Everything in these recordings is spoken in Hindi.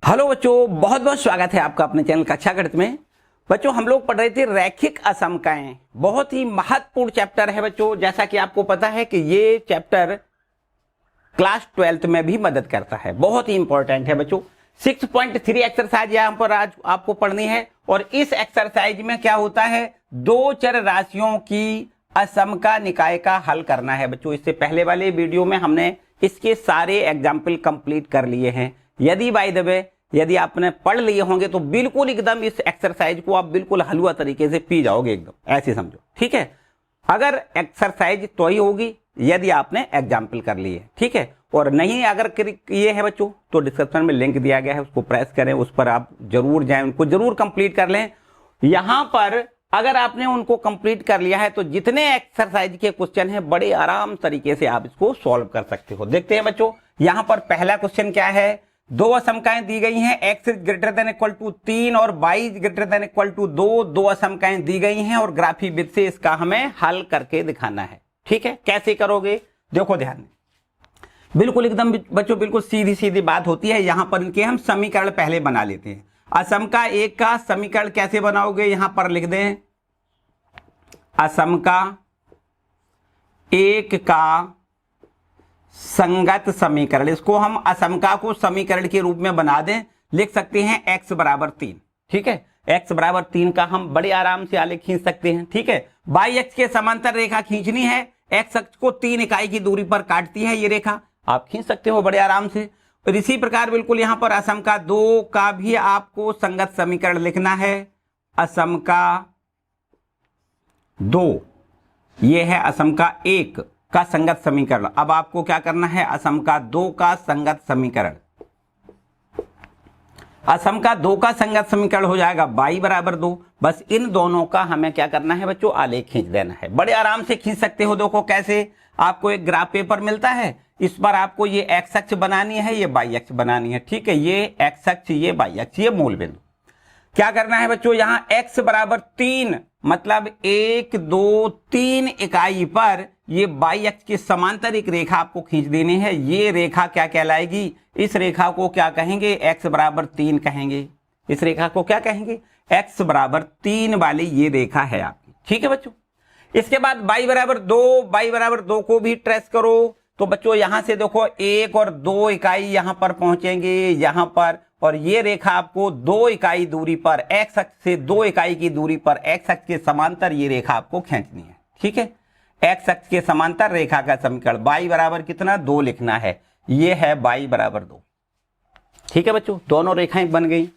हेलो बच्चों, बहुत बहुत स्वागत है आपका अपने चैनल कक्षा गणित में। बच्चों, हम लोग पढ़ रहे थे रैखिक असमकाएं। बहुत ही महत्वपूर्ण चैप्टर है बच्चों। जैसा कि आपको पता है कि ये चैप्टर क्लास 12th में भी मदद करता है, बहुत ही इंपॉर्टेंट है बच्चों। 6.3 एक्सरसाइज यहाँ पर आज आपको पढ़नी है और इस एक्सरसाइज में क्या होता है, दो चर राशियों की असमका निकाय का हल करना है बच्चों। इससे पहले वाले वीडियो में हमने इसके सारे एग्जाम्पल कंप्लीट कर लिए हैं। यदि बाय द वे यदि आपने पढ़ लिए होंगे तो बिल्कुल एकदम इस एक्सरसाइज को आप बिल्कुल हलवा तरीके से पी जाओगे, एकदम ऐसे समझो, ठीक है। अगर एक्सरसाइज तो ही होगी यदि आपने एग्जाम्पल कर लिए, ठीक है। और नहीं अगर ये है बच्चों तो डिस्क्रिप्शन में लिंक दिया गया है, उसको प्रेस करें, उस पर आप जरूर जाएं, उनको जरूर कंप्लीट कर लें। यहां पर अगर आपने उनको कंप्लीट कर लिया है तो जितने एक्सरसाइज के क्वेश्चन हैं बड़े आराम तरीके से आप इसको सॉल्व कर सकते हो। देखते हैं बच्चों, यहां पर पहला क्वेश्चन क्या है, दो असमकाएं दी गई हैं, x greater than equal to 3 और y greater than equal to 2। दो असमकाएं दी गई हैं और ग्राफी विधि से इसका हमें हल करके दिखाना है, ठीक है। कैसे करोगे, देखो ध्यान में, बिल्कुल एकदम बच्चों बिल्कुल सीधी सीधी बात होती है। यहां पर इनके हम समीकरण पहले बना लेते हैं। असमका एक का समीकरण कैसे बनाओगे, यहां पर लिख दें असमका एक का संगत समीकरण। इसको हम असमका को समीकरण के रूप में बना दें, लिख सकते हैं x बराबर 3, ठीक है। x बराबर 3 का हम बड़े आराम से आलेख खींच सकते हैं, ठीक है। बाई एक्स के समांतर रेखा खींचनी है, x अक्ष को 3 इकाई की दूरी पर काटती है ये रेखा, आप खींच सकते हो बड़े आराम से। और इसी प्रकार बिल्कुल यहां पर असमका 2 का भी आपको संगत समीकरण लिखना है। असमका 2 ये है असमका 1 का संगत समीकरण। अब आपको क्या करना है, असमका 2 का संगत समीकरण। असमका 2 का संगत समीकरण हो जाएगा y बराबर 2। बस इन दोनों का हमें क्या करना है बच्चों, आलेख खींच देना है। बड़े आराम से खींच सकते हो। देखो कैसे, आपको एक ग्राफ पेपर मिलता है, इस पर आपको ये x अक्ष बनानी है, ये y अक्ष बनानी है, ठीक है। ये x अक्ष, ये y अक्ष, ये मूल बिंदु। क्या करना है बच्चों, यहां x बराबर 3 मतलब 1 2 3 इकाई पर ये y अक्ष के समांतर एक रेखा आपको खींच देनी है। ये रेखा क्या कहलाएगी, इस रेखा को क्या कहेंगे, x बराबर 3 कहेंगे। इस रेखा को क्या कहेंगे, x बराबर 3 वाली ये रेखा है आपकी, ठीक है बच्चों। इसके बाद y बराबर 2 को भी ट्रेस करो। तो बच्चों यहां से देखो 1 और 2 इकाई यहां पर पहुंचेंगे, यहां पर, और ये रेखा आपको 2 इकाई दूरी पर, x अक्ष से 2 इकाई की दूरी पर x अक्ष के समांतर ये रेखा आपको खींचनी है, ठीक है। x अक्ष के समांतर रेखा का समीकरण y बराबर कितना, 2 लिखना है। ये है y बराबर 2, ठीक है बच्चों। दोनों रेखाएं बन गई।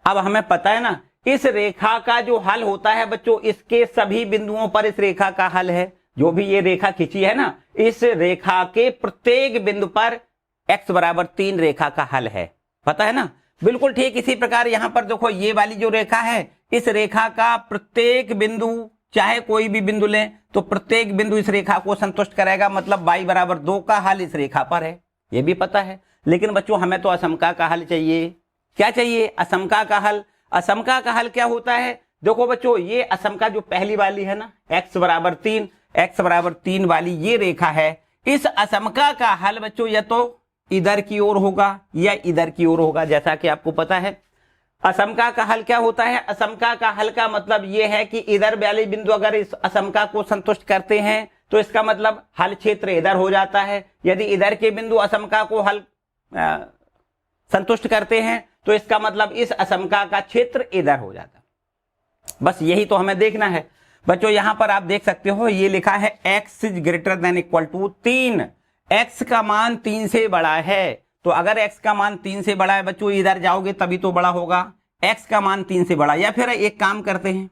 अब हमें पता है ना, इस रेखा का जो हल होता है बच्चों, इसके सभी बिंदुओं पर इस रेखा का हल है। जो भी ये रेखा खींची है ना, इस रेखा के प्रत्येक बिंदु पर x बराबर 3 रेखा का हल है, पता है ना। बिल्कुल ठीक इसी प्रकार यहां पर देखो, ये वाली जो रेखा है, इस रेखा का प्रत्येक बिंदु, चाहे कोई भी बिंदु लें तो प्रत्येक बिंदु इस रेखा को संतुष्ट करेगा, मतलब y बराबर 2 का हल इस रेखा पर है, ये भी पता है। लेकिन बच्चों हमें तो असमका का हल चाहिए। क्या चाहिए, असमका का हल। असमका का हल क्या होता है, देखो बच्चों, ये असमका जो पहली वाली है ना, x बराबर 3 वाली ये रेखा है, इस असमका का हल बच्चों या तो इधर की ओर होगा या इधर की ओर होगा। जैसा कि आपको पता है असमका का हल क्या होता है, असमका का हल का मतलब यह है कि इधर वाले बिंदु अगर इस असमका को संतुष्ट करते हैं तो इसका मतलब हल क्षेत्र इधर हो जाता है। यदि इधर के बिंदु असमका को हल संतुष्ट करते हैं तो इसका मतलब इस असमका का क्षेत्र इधर हो जाता है। बस यही तो हमें देखना है बच्चों। यहां पर आप देख सकते हो ये लिखा है x greater than equal to 3, x का मान 3 से बड़ा है। तो अगर x का मान 3 से बड़ा है बच्चों, इधर जाओगे तभी तो बड़ा होगा, x का मान 3 से बड़ा। या फिर एक काम करते हैं,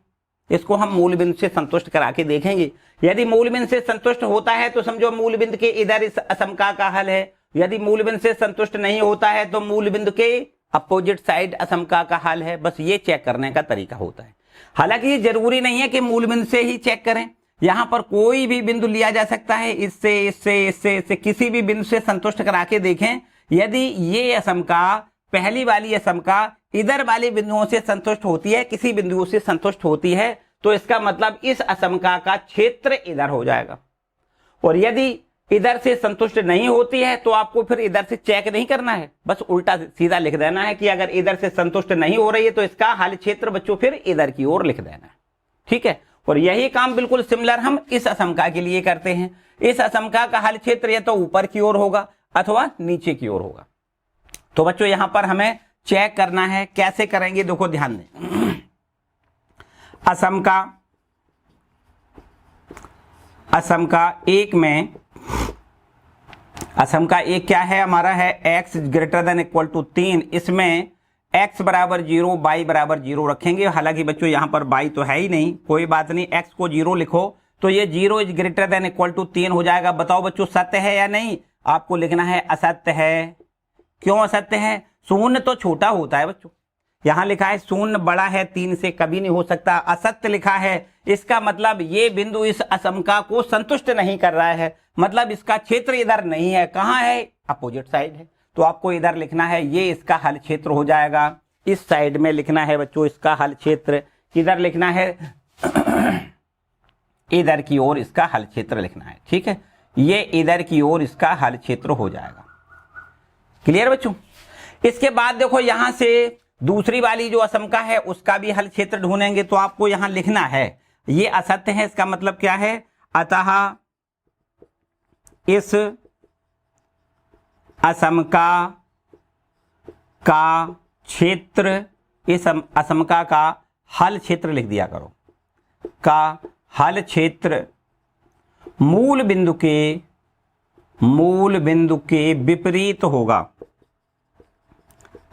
इसको हम मूल बिंदु से संतुष्ट करा के देखेंगे। यदि मूल बिंदु से संतुष्ट होता है तो समझो मूल बिंदु के इधर इस असमका का हल है। यदि मूल बिंदु से संतुष्ट नहीं होता है तो मूल बिंदु के अपोजिट साइड असमका का हल है। बस ये चेक करने का तरीका होता है। हालांकि ये जरूरी नहीं है कि मूल बिंदु से ही चेक करें, यहां पर कोई भी बिंदु लिया जा सकता है, इससे इससे इससे इससे किसी भी बिंदु से संतुष्ट करा के देखें। यदि ये असमका, पहली वाली असमका इधर वाले बिंदुओं से संतुष्ट होती है, किसी बिंदुओं से संतुष्ट होती है, तो इसका मतलब इस असमका का क्षेत्र इधर हो जाएगा। और यदि इधर से संतुष्ट नहीं होती है तो आपको फिर इधर से चेक नहीं करना है, बस उल्टा सीधा लिख देना है कि अगर इधर से संतुष्ट नहीं हो रही है तो इसका हल क्षेत्र बच्चों फिर इधर की ओर लिख देना है। ठीक है, और यही काम बिल्कुल सिमिलर हम इस असमका के लिए करते हैं। इस असमका का हल क्षेत्र या तो ऊपर की ओर होगा अथवा नीचे की ओर होगा। तो बच्चों यहां पर हमें चेक करना है, कैसे करेंगे देखो ध्यान दें। असमका एक में, असमका एक क्या है हमारा है x greater than equal to 3, इसमें x बराबर 0 y बराबर 0 रखेंगे। हालांकि बच्चों यहां पर y तो है ही नहीं, कोई बात नहीं, x को 0 लिखो तो ये 0 is greater than equal to 3 हो जाएगा। बताओ बच्चों सत्य है या नहीं? आपको लिखना है असत्य है। क्यों असत्य है? शून्य तो छोटा होता है बच्चों, यहां लिखा है शून्य बड़ा है 3 से, कभी नहीं हो सकता। असत्य लिखा है, इसका मतलब ये बिंदु इस असमका को संतुष्ट नहीं कर रहा है, मतलब इसका क्षेत्र इधर नहीं है। कहां है? अपोजिट साइड है। तो आपको इधर लिखना है, ये इसका हल क्षेत्र हो जाएगा। इस साइड में लिखना है बच्चों इसका हल क्षेत्र, किधर लिखना है? इधर की ओर इसका हल क्षेत्र लिखना है। ठीक है, ये इधर की ओर इसका हल क्षेत्र हो जाएगा। क्लियर बच्चों? इसके बाद देखो यहां से दूसरी वाली जो असमका है उसका भी हल क्षेत्र ढूंढेंगे। तो आपको यहां लिखना है ये असत्य है, इसका मतलब क्या है? अतः इस असमका का क्षेत्र, इस असमका का हल क्षेत्र लिख दिया करो, का हल क्षेत्र मूल बिंदु के विपरीत होगा,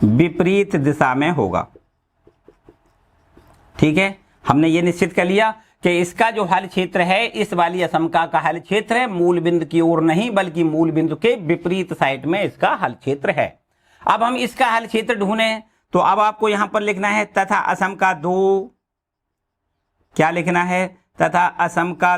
विपरीत दिशा में होगा। ठीक है, हमने ये निश्चित कर लिया कि इसका जो हल क्षेत्र है, इस वाली असमका का हल क्षेत्र है मूल बिंदु की ओर नहीं बल्कि मूल बिंदु के विपरीत साइड में इसका हल क्षेत्र है। अब हम इसका हल क्षेत्र ढूंढे तो अब आपको यहां पर लिखना है तथा असमका 2, क्या लिखना है? तथा असमका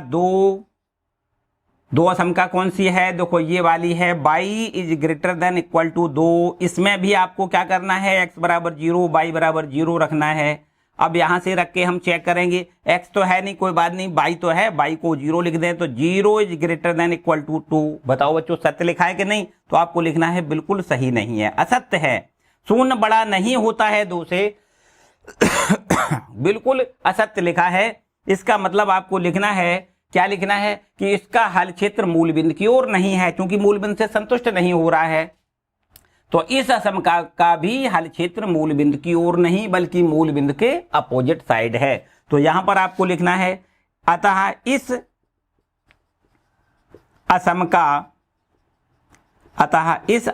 2 असमका कौन सी है? देखो ये वाली है, y is greater than equal to 2। इसमें भी आपको क्या करना है? x बराबर 0 y बराबर 0 रखना है। अब यहां से रख के हम चेक करेंगे, x तो है नहीं, कोई बात नहीं, y तो है, y को 0 लिख दें तो 0 is greater than equal to 2। बताओ बच्चों सत्य लिखा है कि नहीं? तो आपको लिखना है बिल्कुल सही नहीं है, असत्य है। शून्य बड़ा नहीं होता है 2 से, बिल्कुल असत्य लिखा है। इसका मतलब आपको लिखना है, क्या लिखना है? कि इसका हल क्षेत्र मूल बिंदु की ओर नहीं है, क्योंकि मूल बिंदु से संतुष्ट नहीं हो रहा है। तो इस असमका का भी हल क्षेत्र मूल बिंदु की ओर नहीं बल्कि मूल बिंदु के अपोजिट साइड है। तो यहां पर आपको लिखना है अतः इस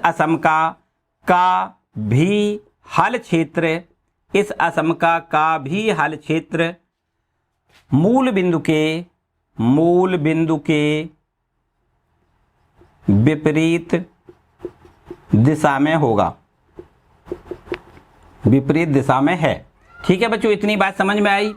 असमका का भी हल क्षेत्र, इस असमका का भी हल क्षेत्र मूल बिंदु के विपरीत दिशा में होगा, विपरीत दिशा में है। ठीक है बच्चों, इतनी बात समझ में आई?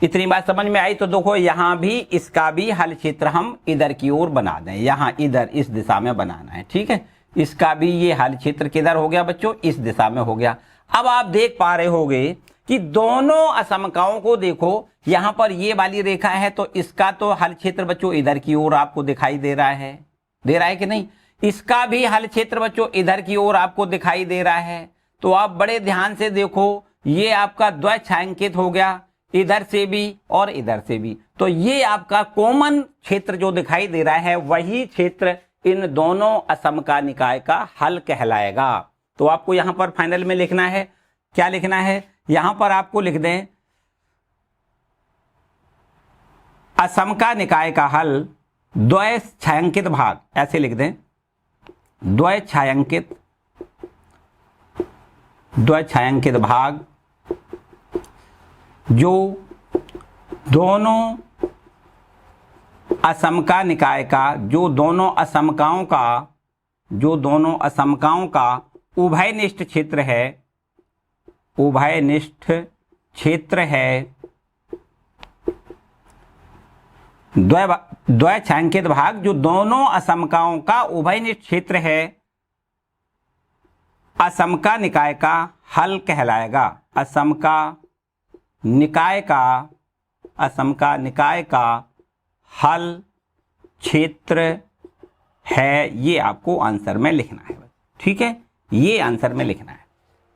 इतनी बात समझ में आई तो देखो यहां भी इसका भी हल क्षेत्र हम इधर की ओर बना दें, यहां इधर इस दिशा में बनाना है। ठीक है, इसका भी ये हल क्षेत्र किधर हो गया बच्चों? इस दिशा में हो गया। अब आप देख पा रहे होगे कि दोनों असमकाओं को देखो, यहां पर ये वाली रेखा है तो इसका तो हल क्षेत्र बच्चों इधर की ओर आपको दिखाई दे रहा है कि नहीं? इसका भी हल क्षेत्र बच्चों इधर की ओर आपको दिखाई दे रहा है। तो आप बड़े ध्यान से देखो, ये आपका द्वैछायांकित हो गया, इधर से भी और इधर से भी। तो ये आपका कॉमन क्षेत्र जो दिखाई दे रहा है वही क्षेत्र इन दोनों असमका निकाय का हल कहलाएगा। तो आपको यहां पर फाइनल में लिखना है, क्या लिखना है? यहां पर आपको लिख दें असमका निकाय का हल द्वैछायांकित भाग, ऐसे लिख दें द्वैछायांकित भाग जो दोनों असमका निकाय का, जो दोनों असमकाओं का उभयनिष्ठ क्षेत्र है, उभयनिष्ठ क्षेत्र है। द्वैछायांकित भाग जो दोनों असमकाओं का उभयनिष्ठ क्षेत्र है, असमका निकाय का हल कहलाएगा। असमका निकाय का हल क्षेत्र है, ये आपको आंसर में लिखना है। ठीक है, ये आंसर में लिखना है।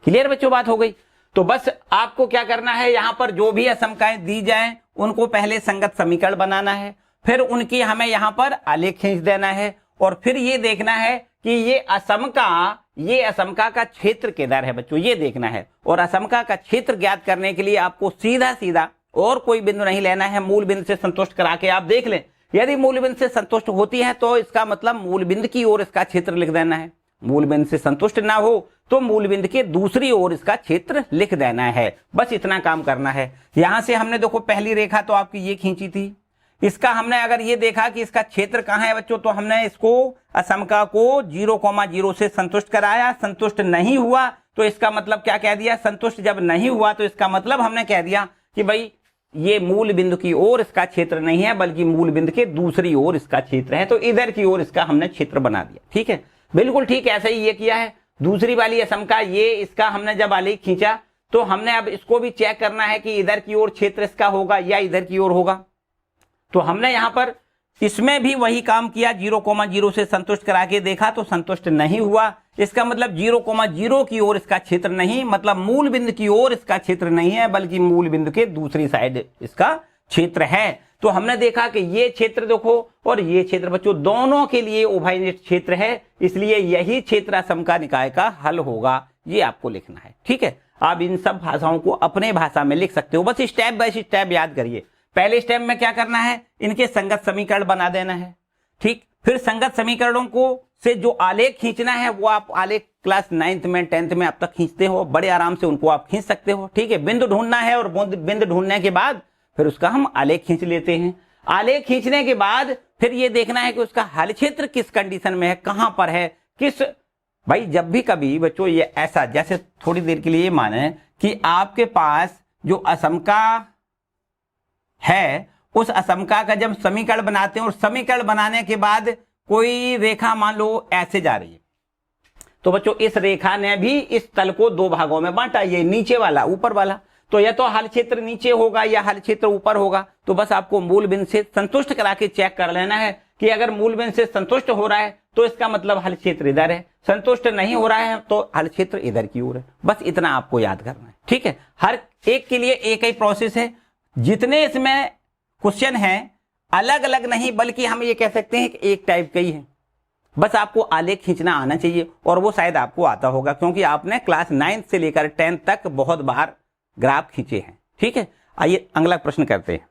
क्लियर बच्चों, बात हो गई। तो बस आपको क्या करना है, यहां पर जो भी असमकाएं दी जाएं उनको पहले संगत समीकरण बनाना है, फिर उनकी हमें यहां पर आलेख खींच देना है, और फिर ये देखना है कि ये असमका का क्षेत्र किधर है बच्चों, ये देखना है। और असमका का क्षेत्र ज्ञात करने के लिए आपको सीधा सीधा और कोई बिंदु नहीं लेना है, मूल बिंदु से संतुष्ट करा के आप देख लें। यदि मूल बिंदु से संतुष्ट होती है तो इसका मतलब मूल बिंदु की ओर इसका क्षेत्र लिख देना है। मूल बिंदु से संतुष्ट ना हो तो मूल बिंदु के दूसरी ओर इसका क्षेत्र लिख देना है। बस इतना काम करना है। यहां से हमने देखो पहली रेखा तो आपकी ये खींची थी, इसका हमने अगर ये देखा कि इसका क्षेत्र कहां है बच्चों, तो हमने इसको असमका को 0,0 से संतुष्ट कराया। संतुष्ट नहीं हुआ तो इसका मतलब क्या कह दिया, संतुष्ट जब नहीं हुआ तो इसका मतलब हमने कह दिया कि भाई ये मूल बिंदु की ओर इसका क्षेत्र नहीं है, बल्कि मूल बिंदु के दूसरी ओर इसका क्षेत्र है। तो इधर की ओर इसका हमने क्षेत्र बना दिया। ठीक है, बिल्कुल ठीक, ऐसे ही ये किया है। दूसरी वाली असमका, ये इसका हमने जब आलेख खींचा तो हमने अब इसको भी चेक करना है कि इधर की ओर क्षेत्र इसका होगा या इधर की ओर होगा। तो हमने यहां पर इसमें भी वही काम किया, 0,0 से संतुष्ट करा के देखा तो संतुष्ट नहीं हुआ। इसका मतलब 0,0 की ओर इसका क्षेत्र नहीं, मतलब मूल बिंदु की ओर इसका क्षेत्र नहीं है, बल्कि मूल बिंदु के दूसरी साइड इसका क्षेत्र है। तो हमने देखा कि ये क्षेत्र देखो और ये क्षेत्र बच्चों दोनों के लिए उभयनिष्ठ क्षेत्र है, इसलिए यही क्षेत्र असमका निकाय का हल होगा। ये आपको लिखना है। ठीक है, आप इन सब भाषाओं को अपने भाषा में लिख सकते हो, बस स्टेप बाय स्टेप याद करिए। पहले स्टेप में क्या करना है, इनके संगत समीकरण बना देना है। ठीक, फिर संगत समीकरणों को से जो आलेख खींचना है वो आप आलेख क्लास 9th में 10th में अब तक खींचते हो, बड़े आराम से उनको आप खींच सकते हो। ठीक है, बिंदु ढूंढना है और बिंदु ढूंढने के बाद फिर उसका हम आलेख खींच लेते हैं। आलेख खींचने के बाद फिर ये देखना है कि उसका हल क्षेत्र किस कंडीशन में है, कहां पर है, किस भाई जब भी कभी बच्चों ये ऐसा, जैसे थोड़ी देर के लिए माने कि आपके पास जो असमका है उस असमका का जब समीकरण बनाते हैं और समीकरण बनाने के बाद कोई रेखा मान लो ऐसे जा रही है, तो बच्चों इस रेखा ने भी इस तल को दो भागों में बांटा, ये नीचे वाला ऊपर वाला। तो या तो हल क्षेत्र नीचे होगा या हल क्षेत्र ऊपर होगा। तो बस आपको मूल बिंदु से संतुष्ट करा के चेक कर लेना है कि अगर मूल बिंदु से संतुष्ट हो रहा है तो इसका मतलब हल क्षेत्र इधर है, संतुष्ट नहीं हो रहा है तो हल क्षेत्र इधर की ओर है। बस इतना आपको याद करना है। ठीक है, हर एक के लिए एक ही प्रोसेस है। जितने इसमें क्वेश्चन हैं अलग अलग नहीं, बल्कि हम ये कह सकते हैं कि एक टाइप का ही है। बस आपको आलेख खींचना आना चाहिए, और वो शायद आपको आता होगा क्योंकि आपने क्लास 9th से लेकर 10th तक बहुत बार ग्राफ खींचे हैं। ठीक है, आइए अगला प्रश्न करते हैं।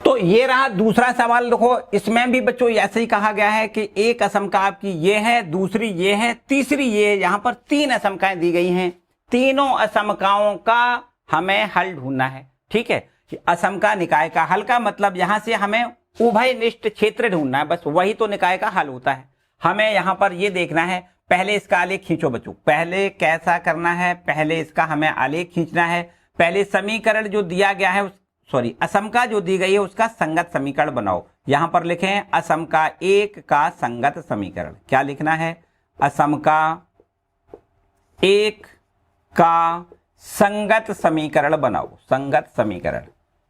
तो ये रहा दूसरा सवाल। देखो इसमें भी बच्चों ऐसे ही कहा गया है कि एक असमका आपकी ये है, दूसरी ये है, तीसरी ये। यहां पर 3 असमकाएं दी गई हैं। तीनों असमकाओं का हमें हल ढूंढना है। ठीक है, असमका निकाय का हल का मतलब यहां से हमें उभयनिष्ठ क्षेत्र ढूंढना है, बस वही तो निकाय का हल होता है। हमें यहां पर ये देखना है, पहले इसका आलेख खींचो बच्चों। पहले कैसा करना है, पहले इसका हमें आलेख खींचना है। पहले समीकरण जो दिया गया है, सॉरी असमका जो दी गई है उसका संगत समीकरण बनाओ। यहां पर लिखें असमका 1 का संगत समीकरण। क्या लिखना है, असमका 1 का संगत समीकरण बनाओ। संगत समीकरण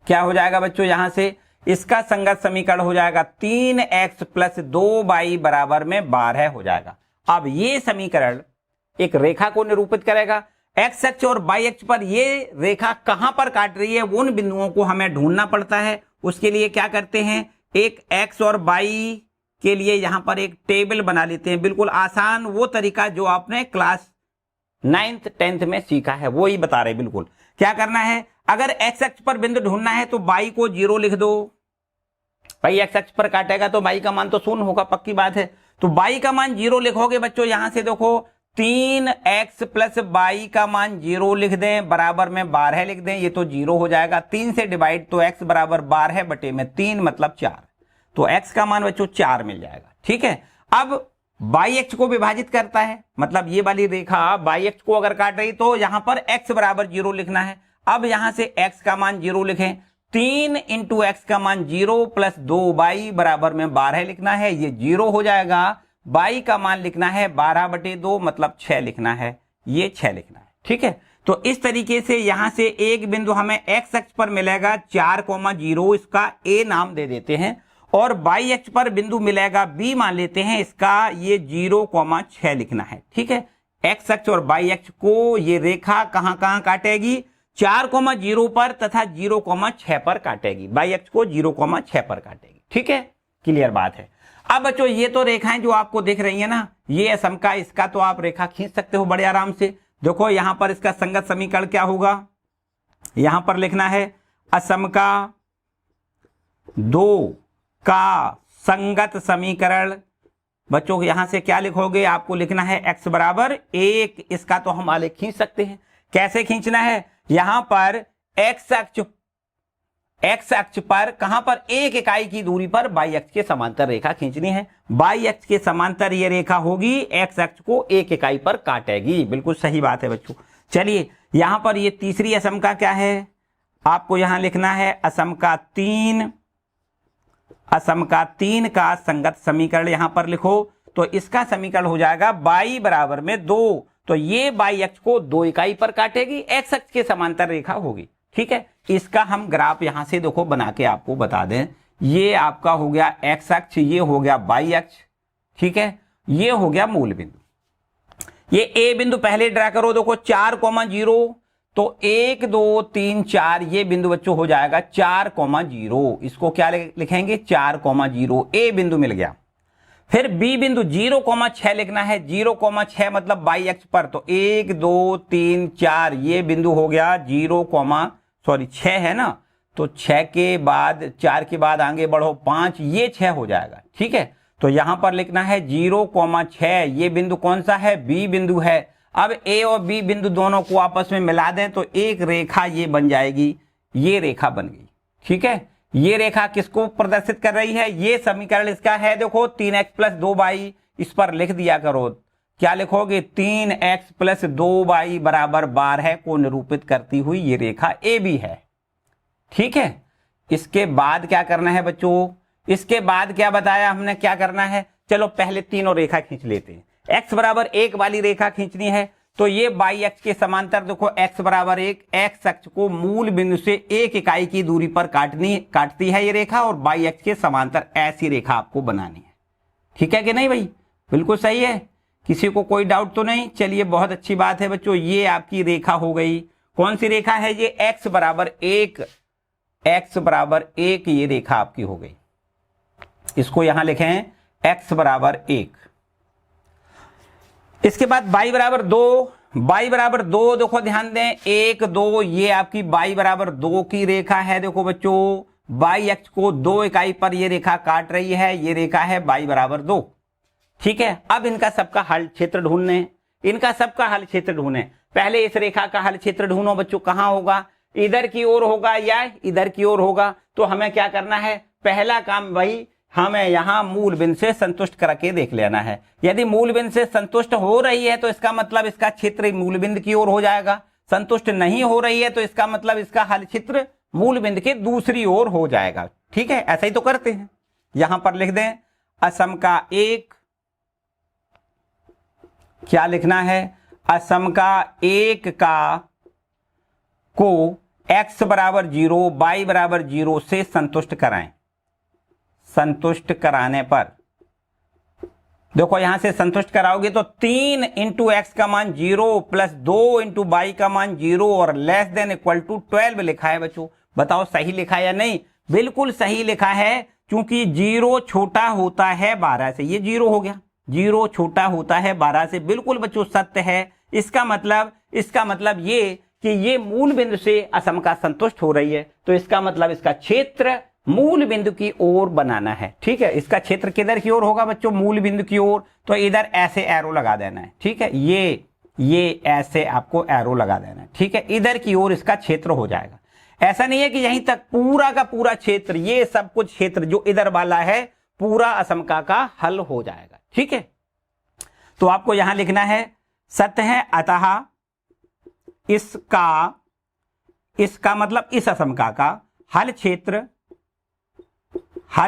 क्या हो जाएगा बच्चों, यहां से इसका संगत समीकरण हो जाएगा 3x + 2y बराबर में 12 हो जाएगा। अब ये समीकरण एक रेखा को निरूपित करेगा। x अक्ष और y अक्ष पर ये रेखा कहां पर काट रही है, उन बिंदुओं को हमें ढूंढना पड़ता है। उसके लिए क्या करते हैं, एक x और y के लिए यहां पर एक टेबल बना लेते हैं। बिल्कुल आसान वो तरीका जो आपने क्लास 9th 10th में सीखा है वो ही बता रहे। बिल्कुल क्या करना है, अगर x अक्ष पर बिंदु ढूंढना है तो y को 0 लिख दो। भाई x अक्ष पर काटेगा तो y का मान तो 0 होगा, पक्की बात है। तो y का मान 0 लिखोगे बच्चों, यहां से देखो 3x + y का मान 0 लिख दें, बराबर में 12 लिख दें। ये तो 0 हो जाएगा, 3 से डिवाइड तो x बराबर 12/3 मतलब 4। तो x का मान बच्चों 4 मिल जाएगा। ठीक है, अब y अक्ष को विभाजित करता है, मतलब ये वाली रेखा y अक्ष को अगर काट रही तो यहां पर x बराबर 0 लिखना है। अब यहां से x का मान 0 लिखें, 3 × x का मान 0 + 2y बराबर में 12 लिखना है। ये 0 हो जाएगा। y का मान लिखना है 12/2 मतलब 6 लिखना है। ये 6 लिखना है। ठीक है, तो इस तरीके से यहां से एक बिंदु हमें x अक्ष पर मिलेगा 4,0, इसका a नाम दे देते हैं। और बाई अक्ष पर बिंदु मिलेगा बी, मान लेते हैं इसका ये 0,6 लिखना है। ठीक है, एक्स अक्ष और बाई अक्ष को ये रेखा कहां कहां काटेगी, 4,0 पर तथा 0,6 पर काटेगी। बाई अक्ष को 0,6 पर काटेगी। ठीक है, क्लियर बात है। अब बच्चों ये तो रेखाएं जो आपको दिख रही है ना, ये असम का, इसका तो आप रेखा खींच सकते हो बड़े आराम से। देखो यहां पर इसका संगत समीकरण क्या होगा, यहां पर लिखना है असम का 2 का संगत समीकरण। बच्चों यहां से क्या लिखोगे, आपको लिखना है x बराबर 1। इसका तो हम आलेख खींच सकते हैं। कैसे खींचना है, यहां पर x अक्ष पर कहां पर, 1 इकाई की दूरी पर बाई अक्ष के समांतर रेखा खींचनी है। बाई अक्ष के समांतर ये रेखा होगी, x अक्ष को 1 इकाई पर काटेगी। बिल्कुल सही बात है बच्चों। चलिए यहां पर ये तीसरी असम का क्या है, आपको यहां लिखना है असम का 3 का संगत समीकरण यहां पर लिखो। तो इसका समीकरण हो जाएगा बाई बराबर में 2। तो ये बाई अक्ष को 2 इकाई पर काटेगी, एक्स अक्ष के समांतर रेखा होगी। ठीक है, इसका हम ग्राफ यहां से देखो बना के आपको बता दें। ये आपका हो गया एक्स अक्ष, ये हो गया बाई अक्ष। ठीक है, ये हो गया मूल बिंदु। ये ए बिंदु पहले ड्रा करो, देखो 4,0, तो 1 2 3 4 ये बिंदु बच्चों हो जाएगा 4,0। इसको क्या लिखेंगे, 4,0। ए बिंदु मिल गया। फिर बी बिंदु 0,6 लिखना है। 0,6 मतलब बाई अक्ष पर, तो 1 2 3 4 ये बिंदु हो गया 6 है ना, तो 6 के बाद 4 के बाद आगे बढ़ो 5, ये 6 हो जाएगा। ठीक है, तो यहां पर लिखना है 0,6। ये बिंदु कौन सा है, बी बिंदु है। अब ए और बी बिंदु दोनों को आपस में मिला दें तो एक रेखा ये बन जाएगी, ये रेखा बन गई। ठीक है, ये रेखा किसको प्रदर्शित कर रही है, ये समीकरण इसका है। देखो 3x + 2y, इस पर लिख दिया करो। क्या लिखोगे, 3x + 2y बराबर 12 को निरूपित करती हुई ये रेखा ए बी है। ठीक है, इसके बाद क्या करना है बच्चों, इसके बाद क्या बताया हमने, क्या करना है, चलो पहले तीनों रेखा खींच लेते हैं। x बराबर 1 वाली रेखा खींचनी है, तो ये बाई अक्ष के समांतर देखो x बराबर 1, x अक्ष को मूल बिंदु से 1 इकाई की दूरी पर काटती है ये रेखा, और बाई अक्ष के समांतर ऐसी रेखा आपको बनानी है। ठीक है कि नहीं भाई, बिल्कुल सही है, किसी को कोई डाउट तो नहीं। चलिए बहुत अच्छी बात है बच्चों, ये आपकी रेखा हो गई। कौन सी रेखा है ये, x बराबर 1, ये रेखा आपकी हो गई। इसको यहां लिखें x बराबर 1। इसके बाद बाई बराबर 2, देखो ध्यान दें 1 2, ये आपकी बाई बराबर 2 की रेखा है। देखो बच्चों, बाई अक्ष को 2 इकाई पर ये रेखा काट रही है, ये रेखा है बाई बराबर 2। ठीक है, अब इनका सबका हल क्षेत्र ढूंढने, पहले इस रेखा का हल क्षेत्र ढूंढो बच्चों। कहां होगा, इधर की ओर होगा या इधर की ओर होगा। तो हमें क्या करना है, पहला काम भाई हमें यहां मूल बिंदु से संतुष्ट करके देख लेना है। यदि मूल बिंदु से संतुष्ट हो रही है तो इसका मतलब इसका क्षेत्र मूल बिंदु की ओर हो जाएगा। संतुष्ट नहीं हो रही है तो इसका मतलब इसका हल क्षेत्र मूल बिंदु के दूसरी ओर हो जाएगा। ठीक है, ऐसा ही तो करते हैं। यहां पर लिख दें असम का 1, क्या लिखना है, असम का 1 का को x बराबर 0, y बराबर 0 से संतुष्ट कराएं। संतुष्ट कराने पर देखो यहां से संतुष्ट कराओगे तो 3 × x का मान 0 + 2 × y का मान 0 और <= 12 लिखा है बच्चों। बताओ सही लिखा है या नहीं, बिल्कुल सही लिखा है, क्योंकि 0 छोटा होता है 12 से, ये 0 हो गया। 0 छोटा होता है 12 से, बिल्कुल बच्चों सत्य है। इसका मतलब ये कि ये मूल बिंदु से असम का संतुष्ट हो रही है, तो इसका मतलब इसका क्षेत्र मूल बिंदु की ओर बनाना है। ठीक है, इसका क्षेत्र किधर की ओर होगा बच्चों, मूल बिंदु की ओर। तो इधर ऐसे एरो लगा देना है। ठीक है, ये ऐसे आपको एरो लगा देना है। ठीक है, इधर की ओर इसका क्षेत्र हो जाएगा। ऐसा नहीं है कि यहीं तक पूरा का पूरा क्षेत्र, ये सब कुछ क्षेत्र जो इधर वाला है पूरा असम का हल हो जाएगा। ठीक है, तो आपको यहां लिखना है सत्य है, अतः इसका मतलब इस असम का हल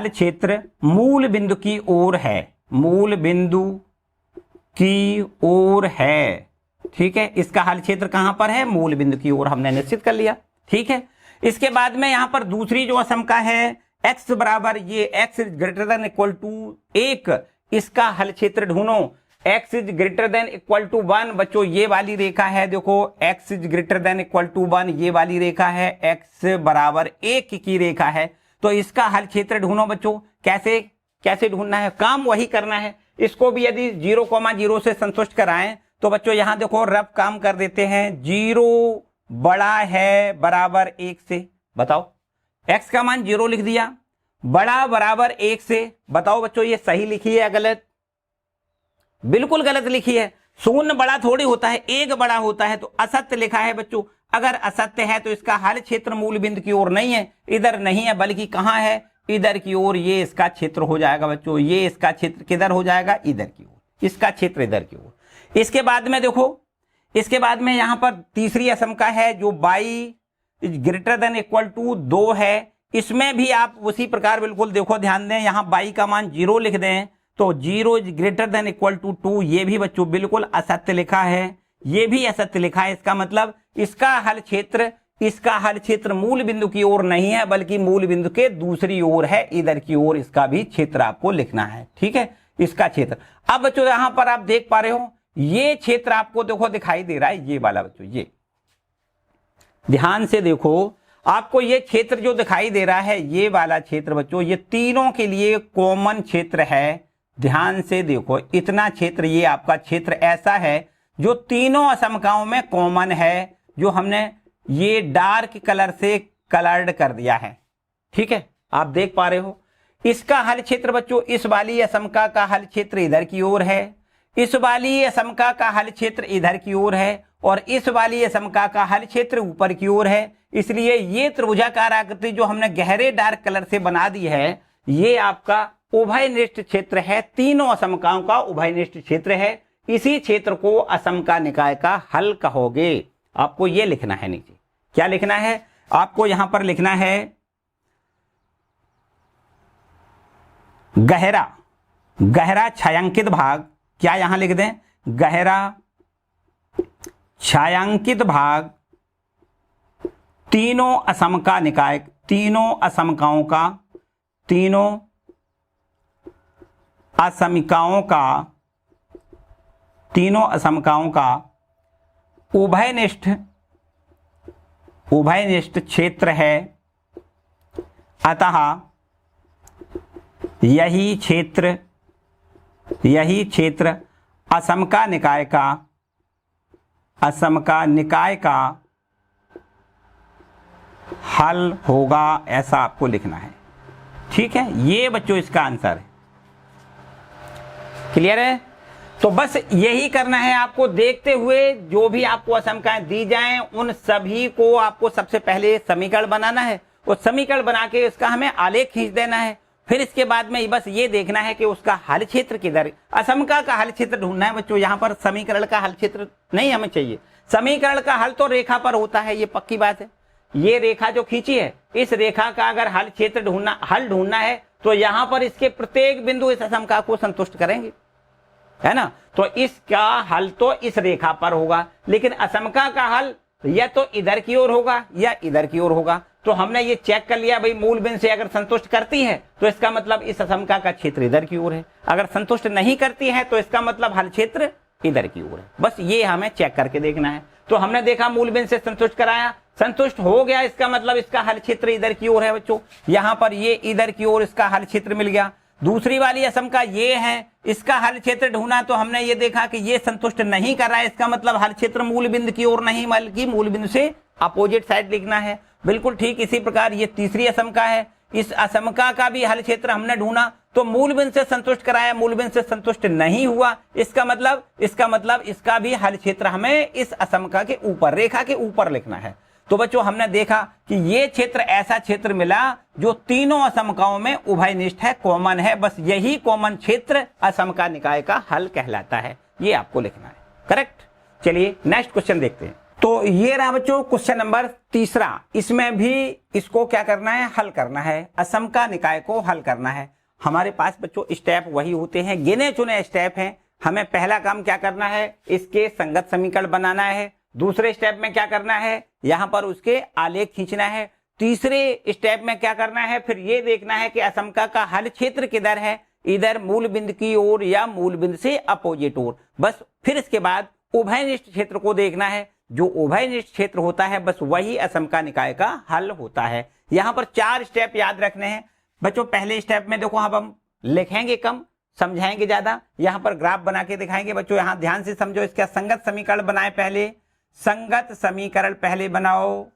क्षेत्र मूल बिंदु की ओर है, मूल बिंदु की ओर है। ठीक है, इसका हल क्षेत्र कहां पर है, मूल बिंदु की ओर, हमने निश्चित कर लिया। ठीक है, इसके बाद में यहां पर दूसरी जो असम का है x बराबर ये x is greater than equal to 1, इसका हल क्षेत्र ढूंढो। x is greater than equal to 1, बच्चों ये वाली रेखा है, देखो x is greater than equal to 1 ये वाली रेखा है, x बराबर 1 की रेखा है। तो इसका हल क्षेत्र ढूंढो बच्चों। कैसे कैसे ढूंढना है, काम वही करना है। इसको भी यदि 0,0 से संतुष्ट कराएं तो बच्चों यहां देखो रफ काम कर देते हैं। 0 बड़ा है बराबर 1 से, बताओ x का मान 0 लिख दिया, बड़ा बराबर 1 से। बताओ बच्चों ये सही लिखी है या गलत? बिल्कुल गलत लिखी है। शून्य बड़ा थोड़ी होता है, 1 बड़ा होता है, तो असत्य लिखा है बच्चों। अगर असत्य है तो इसका हल क्षेत्र मूल बिंदु की ओर नहीं है, इधर नहीं है, बल्कि कहां है, इधर की ओर। ये इसका क्षेत्र हो जाएगा बच्चों, ये इसका क्षेत्र किधर हो जाएगा, इधर की ओर, इसका क्षेत्र इधर की ओर। इसके बाद में देखो, इसके बाद में यहां पर तीसरी असमका है जो y greater than equal to 2 है। इसमें भी आप उसी प्रकार बिल्कुल देखो, ध्यान दें, यहां y का मान 0 लिख दें तो 0 is greater than equal to 2, ये भी बच्चों बिल्कुल असत्य लिखा है, ये भी असत्य लिखा है। इसका मतलब इसका हल क्षेत्र मूल बिंदु की ओर नहीं है, बल्कि मूल बिंदु के दूसरी ओर है, इधर की ओर। इसका भी क्षेत्र आपको लिखना है, ठीक है, इसका क्षेत्र। अब बच्चों यहां पर आप देख पा रहे हो ये क्षेत्र आपको देखो दिखाई दे रहा है, ये वाला बच्चों, ये ध्यान से देखो, आपको ये क्षेत्र जो दिखाई दे रहा है, ये वाला क्षेत्र बच्चों, ये तीनों के लिए कॉमन क्षेत्र है। ध्यान से देखो, इतना क्षेत्र, ये आपका क्षेत्र ऐसा है जो तीनों असमकाओं में कॉमन है, जो हमने ये डार्क कलर से कलर्ड कर दिया है, ठीक है, आप देख पा रहे हो। इसका हल क्षेत्र बच्चों, इस वाली असमका का हल क्षेत्र इधर की ओर है, इस वाली असमका का हल क्षेत्र इधर की ओर है, और इस वाली असमका का हल क्षेत्र ऊपर की ओर है। इसलिए ये त्रिभुजाकार आकृति जो हमने गहरे डार्क कलर से बना दी है, ये आपका उभयनिष्ठ क्षेत्र है, तीनों असमकाओं का उभयनिष्ठ क्षेत्र है। इसी क्षेत्र को असमका निकाय का हल कहोगे। आपको ये लिखना है नीचे, क्या लिखना है आपको, यहां पर लिखना है गहरा छायांकित भाग। क्या यहां लिख दें, गहरा छायांकित भाग तीनों असमका निकाय, तीनों असमकाओं का उभयनिष्ठ क्षेत्र है। अतः यही क्षेत्र असमका निकाय का हल होगा, ऐसा आपको लिखना है, ठीक है। ये बच्चों इसका आंसर है। क्लियर है? तो बस यही करना है आपको। देखते हुए जो भी आपको असमकाएं दी जाएं, उन सभी को आपको सबसे पहले समीकरण बनाना है, और समीकरण बना के उसका हमें आलेख खींच देना है। फिर इसके बाद में बस ये देखना है कि उसका हल क्षेत्र किधर, असमका का हल क्षेत्र ढूंढना है बच्चों। यहाँ पर समीकरण का हल क्षेत्र नहीं हमें चाहिए, समीकरण का हल तो रेखा पर होता है, ये पक्की बात है। ये रेखा जो खींची है, इस रेखा का अगर हल क्षेत्र हल ढूंढना है तो यहाँ पर इसके प्रत्येक बिंदु इस असमका को संतुष्ट करेंगे, है ना। तो इसका हल तो इस रेखा पर होगा, लेकिन असमका का हल या तो इधर की ओर होगा या इधर की ओर होगा। तो हमने ये चेक कर लिया भाई, मूल बिंदु से अगर संतुष्ट करती है तो इसका मतलब इस असमका का क्षेत्र इधर की ओर है, अगर संतुष्ट नहीं करती है तो इसका मतलब हल क्षेत्र इधर की ओर है। बस ये हमें चेक करके देखना है। तो हमने देखा मूल बिंदु से संतुष्ट कराया, संतुष्ट हो गया, इसका मतलब इसका हल क्षेत्र इधर की ओर है बच्चों। यहाँ पर ये इधर की ओर इसका हल क्षेत्र मिल गया। दूसरी वाली असमका ये है, इसका हल क्षेत्र ढूंढा तो हमने ये देखा कि ये संतुष्ट नहीं कर रहा है, इसका मतलब हल क्षेत्र मूल बिंदु की ओर नहीं बल्कि मूल बिंदु से अपोजिट साइड लिखना है। बिल्कुल ठीक इसी प्रकार ये तीसरी असमका है, इस असमका का भी हल क्षेत्र हमने ढूंढा तो मूल बिंदु से संतुष्ट कराया, मूल बिंदु से संतुष्ट नहीं हुआ, इसका मतलब इसका भी हल क्षेत्र हमें इस असमका के ऊपर, रेखा के ऊपर लिखना है। तो बच्चों हमने देखा कि ये क्षेत्र ऐसा क्षेत्र मिला जो तीनों असमकाओं में उभयनिष्ठ है, कॉमन है। बस यही कॉमन क्षेत्र असमका निकाय का हल कहलाता है, ये आपको लिखना है। करेक्ट। चलिए नेक्स्ट क्वेश्चन देखते हैं। तो ये रहा बच्चों क्वेश्चन नंबर तीसरा। इसमें भी इसको क्या करना है, हल करना है, असमका निकाय को हल करना है। हमारे पास बच्चों स्टेप वही होते हैं, गिने चुने स्टेप हैं। हमें पहला काम क्या करना है, इसके संगत समीकरण बनाना है। दूसरे स्टेप में क्या करना है, यहां पर उसके आलेख खींचना है। तीसरे स्टेप में क्या करना है, फिर ये देखना है कि असमका का हल क्षेत्र किधर है, इधर मूल बिंदु की ओर या मूल बिंदु से अपोजिट ओर। बस फिर इसके बाद उभयनिष्ठ क्षेत्र को देखना है। जो उभयनिष्ठ क्षेत्र होता है बस वही असमका निकाय का हल होता है। यहां पर 4 स्टेप याद रखने हैं बच्चों। पहले स्टेप में देखो अब हम लिखेंगे कम, समझाएंगे ज्यादा। यहां पर ग्राफ बना के दिखाएंगे बच्चों, यहां ध्यान से समझो। इसका संगत समीकरण बनाए, पहले संगत समीकरण पहले बनाओ।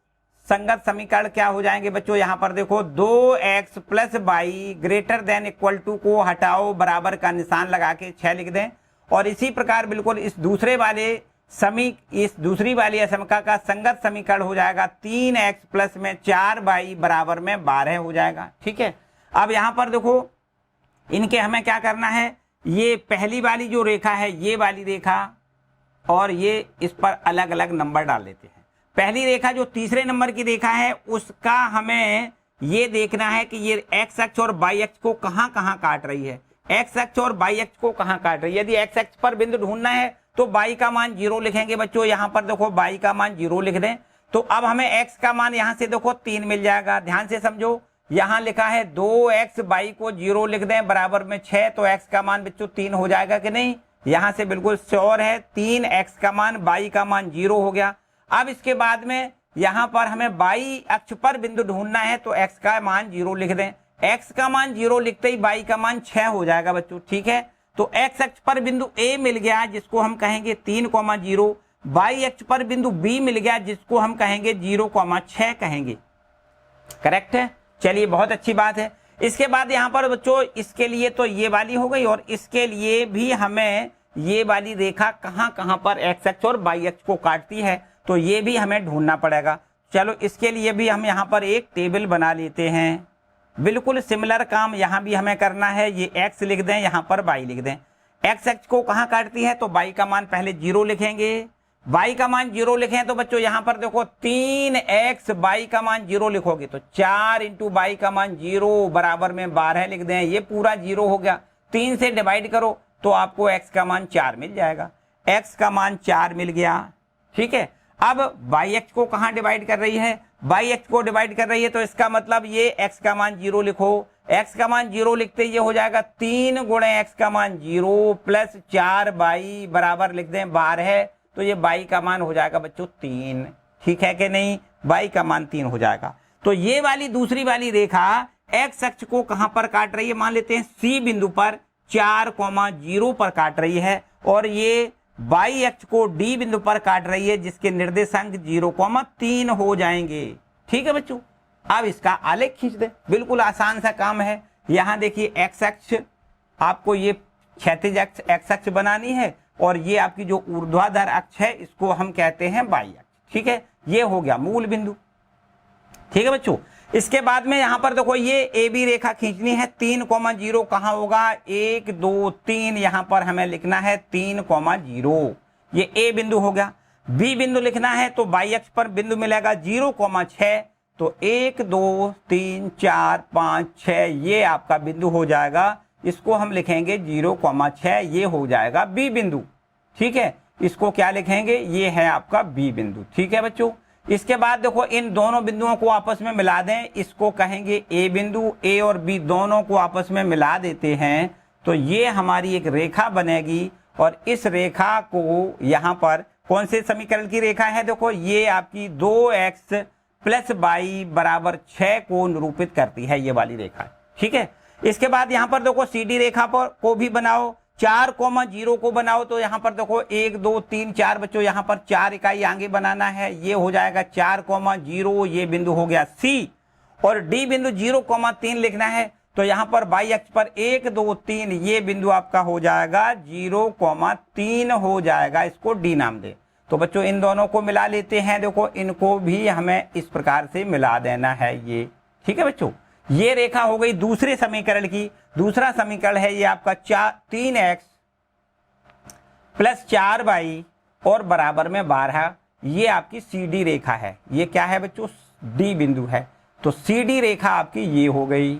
संगत समीकरण क्या हो जाएंगे बच्चों, यहां पर देखो 2x plus y greater than equal to को हटाओ, बराबर का निशान लगा के 6 लिख दें। और इसी प्रकार बिल्कुल इस दूसरी वाली असमका का संगत समीकरण हो जाएगा 3x प्लस में 4y बराबर में 12 हो जाएगा। ठीक है, अब यहां पर देखो इनके हमें क्या करना है, ये पहली वाली जो रेखा है ये वाली रेखा, और ये इस पर अलग अलग नंबर डाल देते हैं। पहली रेखा जो तीसरे नंबर की रेखा है उसका हमें ये देखना है कि ये x अक्ष और y अक्ष को कहां कहां काट रही है। x अक्ष और y अक्ष को कहां काट रही है, यदि x अक्ष पर बिंदु ढूंढना है तो y का मान 0 लिखेंगे बच्चों। यहां पर देखो y का मान 0 लिख दें, तो अब हमें x का मान यहां से देखो 3 मिल जाएगा। ध्यान से समझो, यहां लिखा है 2x, y को 0 लिख दें बराबर में 6, तो x का मान बच्चों 3 हो जाएगा कि नहीं। यहां से बिल्कुल श्योर है 3x का मान, y का मान 0 हो गया। अब इसके बाद में यहां पर हमें y अक्ष पर बिंदु ढूंढना है तो x का मान 0 लिख दें। x का मान 0 लिखते ही y का मान 6 हो जाएगा बच्चों। ठीक है, तो x अक्ष पर बिंदु A मिल गया जिसको हम कहेंगे 3,0, y अक्ष पर बिंदु B मिल गया जिसको हम कहेंगे 0,6 कहेंगे। करेक्ट है, चलिए बहुत अच्छी बात है। इसके बाद यहां पर बच्चों इसके लिए तो ये वाली हो गई, और इसके लिए भी हमें ये वाली रेखा कहां कहां पर x अक्ष और y अक्ष को काटती है तो ये भी हमें ढूंढना पड़ेगा। चलो इसके लिए भी हम यहाँ पर एक टेबल बना लेते हैं। बिल्कुल सिमिलर काम यहाँ भी हमें करना है। ये x लिख दें, यहाँ पर y लिख दें। x अक्ष को कहाँ काटती है तो y का मान पहले 0 लिखेंगे। y का मान 0 लिखें तो बच्चों यहाँ पर देखो 3x, y का मान 0 लिखोगे तो 4 इंटू y का मान 0 बराबर में 12 लिख दें। ये पूरा 0 हो गया, 3 से डिवाइड करो तो आपको x का मान 4 मिल जाएगा। x का मान 4 मिल गया। ठीक है, अब y अक्ष को कहां डिवाइड कर रही है, y अक्ष को डिवाइड कर रही है तो इसका मतलब ये x का मान 0 लिखो। x का मान 0 लिखते ये हो जाएगा 3 गुणे x का मान 0 प्लस 4y बराबर लिख दें 12, तो ये y का मान हो जाएगा बच्चों 3। ठीक है कि नहीं, y का मान 3 हो जाएगा। तो ये वाली दूसरी वाली रेखा x अक्ष को कहां पर काट रही है, मान लेते हैं C बिंदु पर 4,0 पर काट रही है, और ये y अक्ष को D बिंदु पर काट रही है जिसके निर्देशांक 0,3 हो जाएंगे। ठीक है बच्चों, अब इसका आलेख खींच दे। बिल्कुल आसान सा काम है। यहां देखिए x अक्ष आपको ये क्षैतिज अक्ष x अक्ष बनानी है, और ये आपकी जो ऊर्ध्वाधर अक्ष है इसको हम कहते हैं y अक्ष। ठीक है, ये हो गया मूल बिंदु। ठीक है बच्चों, इसके बाद में यहां पर देखो ये ए बी रेखा खींचनी है। 3,0 कहां होगा, 1 2 3, यहां पर हमें लिखना है 3,0। ये ए बिंदु हो गया। बी बिंदु लिखना है तो y अक्ष पर बिंदु मिलेगा 0,6, तो 1 2 3 4 5 6 ये आपका बिंदु हो जाएगा। इसको हम लिखेंगे 0,6, ये हो जाएगा बी बिंदु। ठीक है, इसको क्या लिखेंगे, ये है आपका बी बिंदु। ठीक है बच्चों, इसके बाद देखो इन दोनों बिंदुओं को आपस में मिला दें, इसको कहेंगे ए बिंदु। ए और बी दोनों को आपस में मिला देते हैं तो ये हमारी एक रेखा बनेगी, और इस रेखा को यहाँ पर कौन से समीकरण की रेखा है, देखो ये आपकी 2x प्लस y बराबर 6 को निरूपित करती है, ये वाली रेखा। ठीक है, इसके बाद यहाँ पर देखो CD रेखा पर को भी बनाओ, 4,0 को बनाओ तो यहाँ पर देखो 1 2 3 4 बच्चों यहाँ पर 4 इकाई आगे बनाना है। ये हो जाएगा 4,0, ये बिंदु हो गया C, और D बिंदु 0,3 लिखना है तो यहाँ पर y अक्ष पर 1 2 3 ये बिंदु आपका हो जाएगा 0,3 हो जाएगा। इसको D नाम दे। तो बच्चों इन दोनों को मिला लेते हैं। देखो इनको भी हमें इस प्रकार से मिला देना है ये। ठीक है बच्चों, ये रेखा हो गई दूसरे समीकरण की। दूसरा समीकरण है ये आपका 3x प्लस 4y और बराबर में 12, ये आपकी CD रेखा है। ये क्या है बच्चों, D बिंदु है। तो CD रेखा आपकी ये हो गई।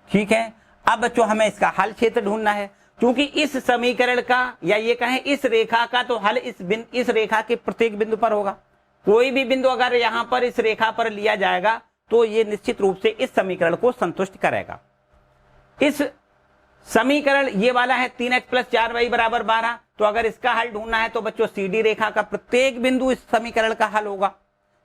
ठीक है, अब बच्चों हमें इसका हल क्षेत्र ढूंढना है, क्योंकि इस समीकरण का या ये कहें इस रेखा का तो हल इस रेखा के प्रत्येक बिंदु पर होगा। कोई भी बिंदु अगर यहां पर इस रेखा पर लिया जाएगा तो ये निश्चित रूप से इस समीकरण को संतुष्ट करेगा। इस समीकरण ये वाला है 3x + 4y = 12, तो अगर इसका हल ढूंढना है तो बच्चों सीधी रेखा का प्रत्येक बिंदु इस समीकरण का हल होगा।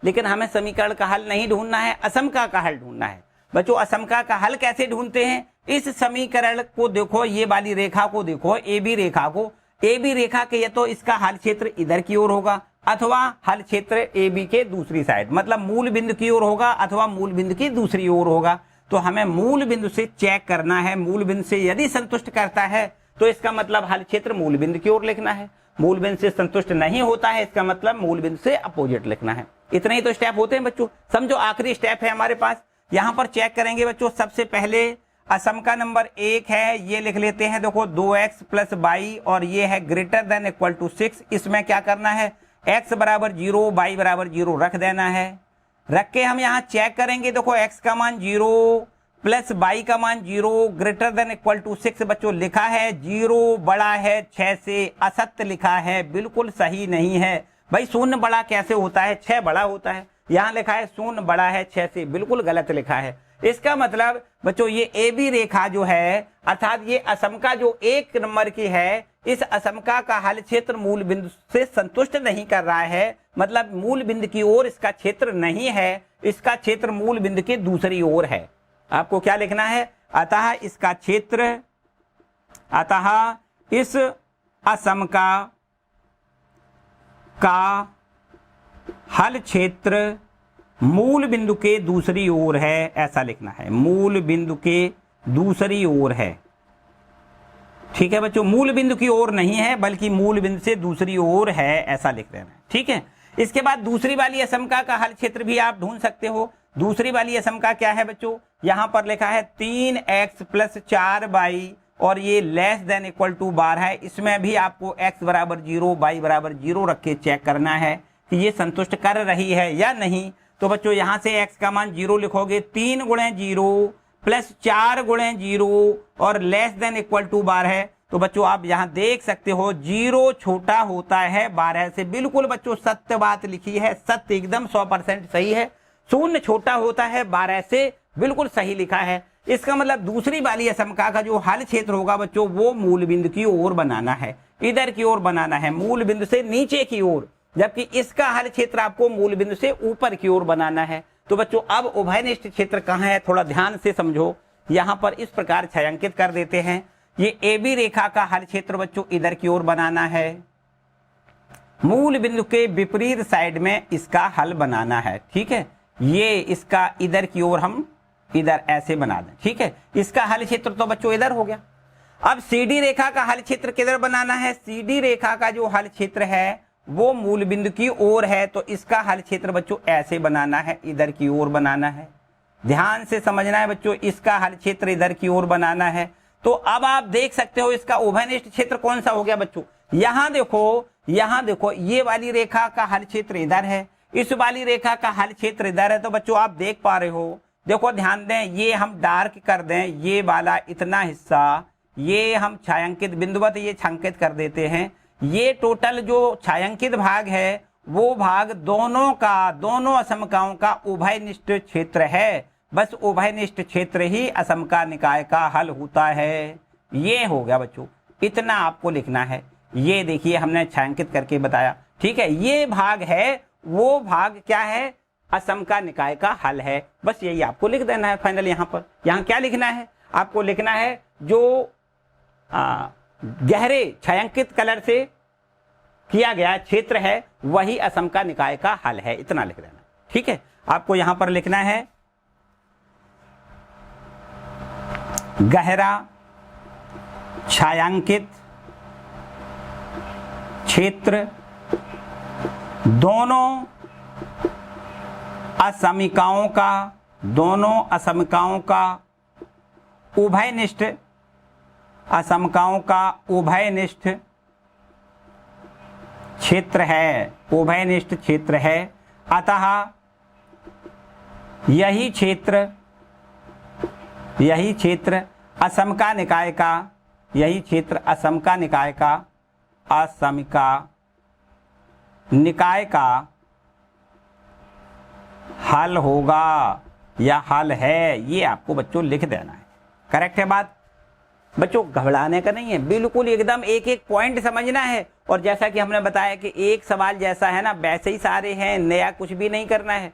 लेकिन हमें समीकरण का हल नहीं ढूंढना है, असमका का हल ढूंढना है। बच्चों असमका का हल कैसे ढूंढते हैं? इस समीकरण को देखो, ये वाली रेखा को देखो, AB रेखा को, AB रेखा के या तो इसका हल क्षेत्र इधर की ओर होगा अथवा हल क्षेत्र AB के दूसरी साइड, मतलब मूल बिंदु की ओर होगा अथवा मूल बिंदु की दूसरी ओर होगा। तो हमें मूल बिंदु से चेक करना है, मूल बिंदु से यदि संतुष्ट करता है तो इसका मतलब हल क्षेत्र मूल बिंदु की ओर लिखना है। मूल बिंदु से संतुष्ट नहीं होता है, इसका मतलब मूल बिंदु से अपोजिट लिखना है। इतने ही तो स्टेप होते हैं बच्चों। समझो आखिरी स्टेप है हमारे पास, यहां पर चेक करेंगे बच्चों। सबसे पहले असमका नंबर 1 है, ये लिख लेते हैं। देखो 2x + y और ये है > 6। इसमें क्या करना है? x = 0, y = 0 रख देना है। रख के हम यहाँ चेक करेंगे। देखो x का मान 0 प्लस y का मान 0 > 6 बच्चों लिखा है। 0 बड़ा है 6 से, असत्य लिखा है, बिल्कुल सही नहीं है। भाई 0 बड़ा कैसे होता है? 6 बड़ा होता है। यहाँ लिखा है 0 बड़ा है 6 से, बिल्कुल गलत लिखा है। इसका मतलब बच्चों ये AB रेखा जो है, अर्थात ये असमका जो 1 नंबर की है, इस असमका का हल क्षेत्र मूल बिंदु से संतुष्ट नहीं कर रहा है। मतलब मूल बिंदु की ओर इसका क्षेत्र नहीं है, इसका क्षेत्र मूल बिंदु के दूसरी ओर है। आपको क्या लिखना है? अतः इसका क्षेत्र, अतः इस असमका का हल क्षेत्र मूल बिंदु के दूसरी ओर है, ऐसा लिखना है। मूल बिंदु के दूसरी ओर है। ठीक है बच्चों, मूल बिंदु की ओर नहीं है बल्कि मूल बिंदु से दूसरी ओर है, ऐसा लिख देना है। ठीक है। इसके बाद दूसरी वाली असमका का हल क्षेत्र भी आप ढूंढ सकते हो। दूसरी वाली असमका क्या है बच्चों? यहां पर लिखा है 3x + 4y और ये <= 12 है। इसमें भी आपको x = 0, y = 0 रख के चेक करना है कि ये संतुष्ट कर रही है या नहीं। तो बच्चों यहां से x का मान 0 लिखोगे, 3 × 0 + 4 × 0 और <= 12 है। तो बच्चों आप यहां देख सकते हो 0 छोटा होता है 12 से। बिल्कुल बच्चों सत्य बात लिखी है, सत्य एकदम 100% सही है। 0 छोटा होता है 12 से, बिल्कुल सही लिखा है। इसका मतलब दूसरी वाली असमका का जो हल क्षेत्र होगा बच्चों, वो मूल बिंदु की ओर बनाना है, इधर की ओर बनाना है, मूल बिंदु से नीचे की ओर। जबकि इसका हल क्षेत्र आपको मूल बिंदु से ऊपर की ओर बनाना है। तो बच्चों अब उभयनिष्ठ क्षेत्र कहाँ है, थोड़ा ध्यान से समझो। यहाँ पर इस प्रकार छायांकित कर देते हैं। ये AB रेखा का हल क्षेत्र बच्चों इधर की ओर बनाना है, मूल बिंदु के विपरीत साइड में इसका हल बनाना है। ठीक है, ये इसका इधर की ओर हम इधर ऐसे बना दें। ठीक है, इसका हल क्षेत्र तो बच्चों इधर हो गया। अब CD रेखा का हल क्षेत्र किधर बनाना है? CD रेखा का जो हल क्षेत्र है वो मूल बिंदु की ओर है, तो इसका हल क्षेत्र बच्चों ऐसे बनाना है, इधर की ओर बनाना है। ध्यान से समझना है बच्चों, इसका हल क्षेत्र इधर की ओर बनाना है। तो अब आप देख सकते हो इसका उभयनिष्ठ क्षेत्र कौन सा हो गया बच्चों? यहां देखो ये वाली रेखा का हल क्षेत्र इधर है, इस वाली रेखा का हल क्षेत्र इधर है। तो बच्चों आप देख पा रहे हो, देखो ध्यान दें, ये हम डार्क कर दें, ये वाला इतना हिस्सा ये हम छायांकित बिंदुवत ये छायांकित कर देते हैं। ये टोटल जो छायांकित भाग है वो भाग दोनों असमकाओं का उभयनिष्ठ क्षेत्र है। बस उभयनिष्ठ क्षेत्र ही असमका निकाय का हल होता है। ये हो गया बच्चों, इतना आपको लिखना है। ये देखिए हमने छायांकित करके बताया। ठीक है, ये भाग है, वो भाग क्या है? असमका निकाय का हल है। बस यही आपको लिख देना है फाइनल। यहाँ क्या लिखना है? आपको लिखना है जो गहरे छायांकित कलर से किया गया क्षेत्र है वही असमका निकाय का हल है, इतना लिख देना। ठीक है, आपको यहां पर लिखना है गहरा छायांकित क्षेत्र दोनों असमकाओं का उभयनिष्ठ असमकाओं का उभयनिष्ठ क्षेत्र है, उभयनिष्ठ क्षेत्र है। अतः यही क्षेत्र असमका निकाय का हल होगा। या हल है, ये आपको बच्चों लिख देना है। करेक्ट है बात बच्चों, घबराने का नहीं है, बिल्कुल एकदम एक एक पॉइंट समझना है। और जैसा कि हमने बताया कि एक सवाल जैसा है ना वैसे ही सारे हैं, नया कुछ भी नहीं करना है।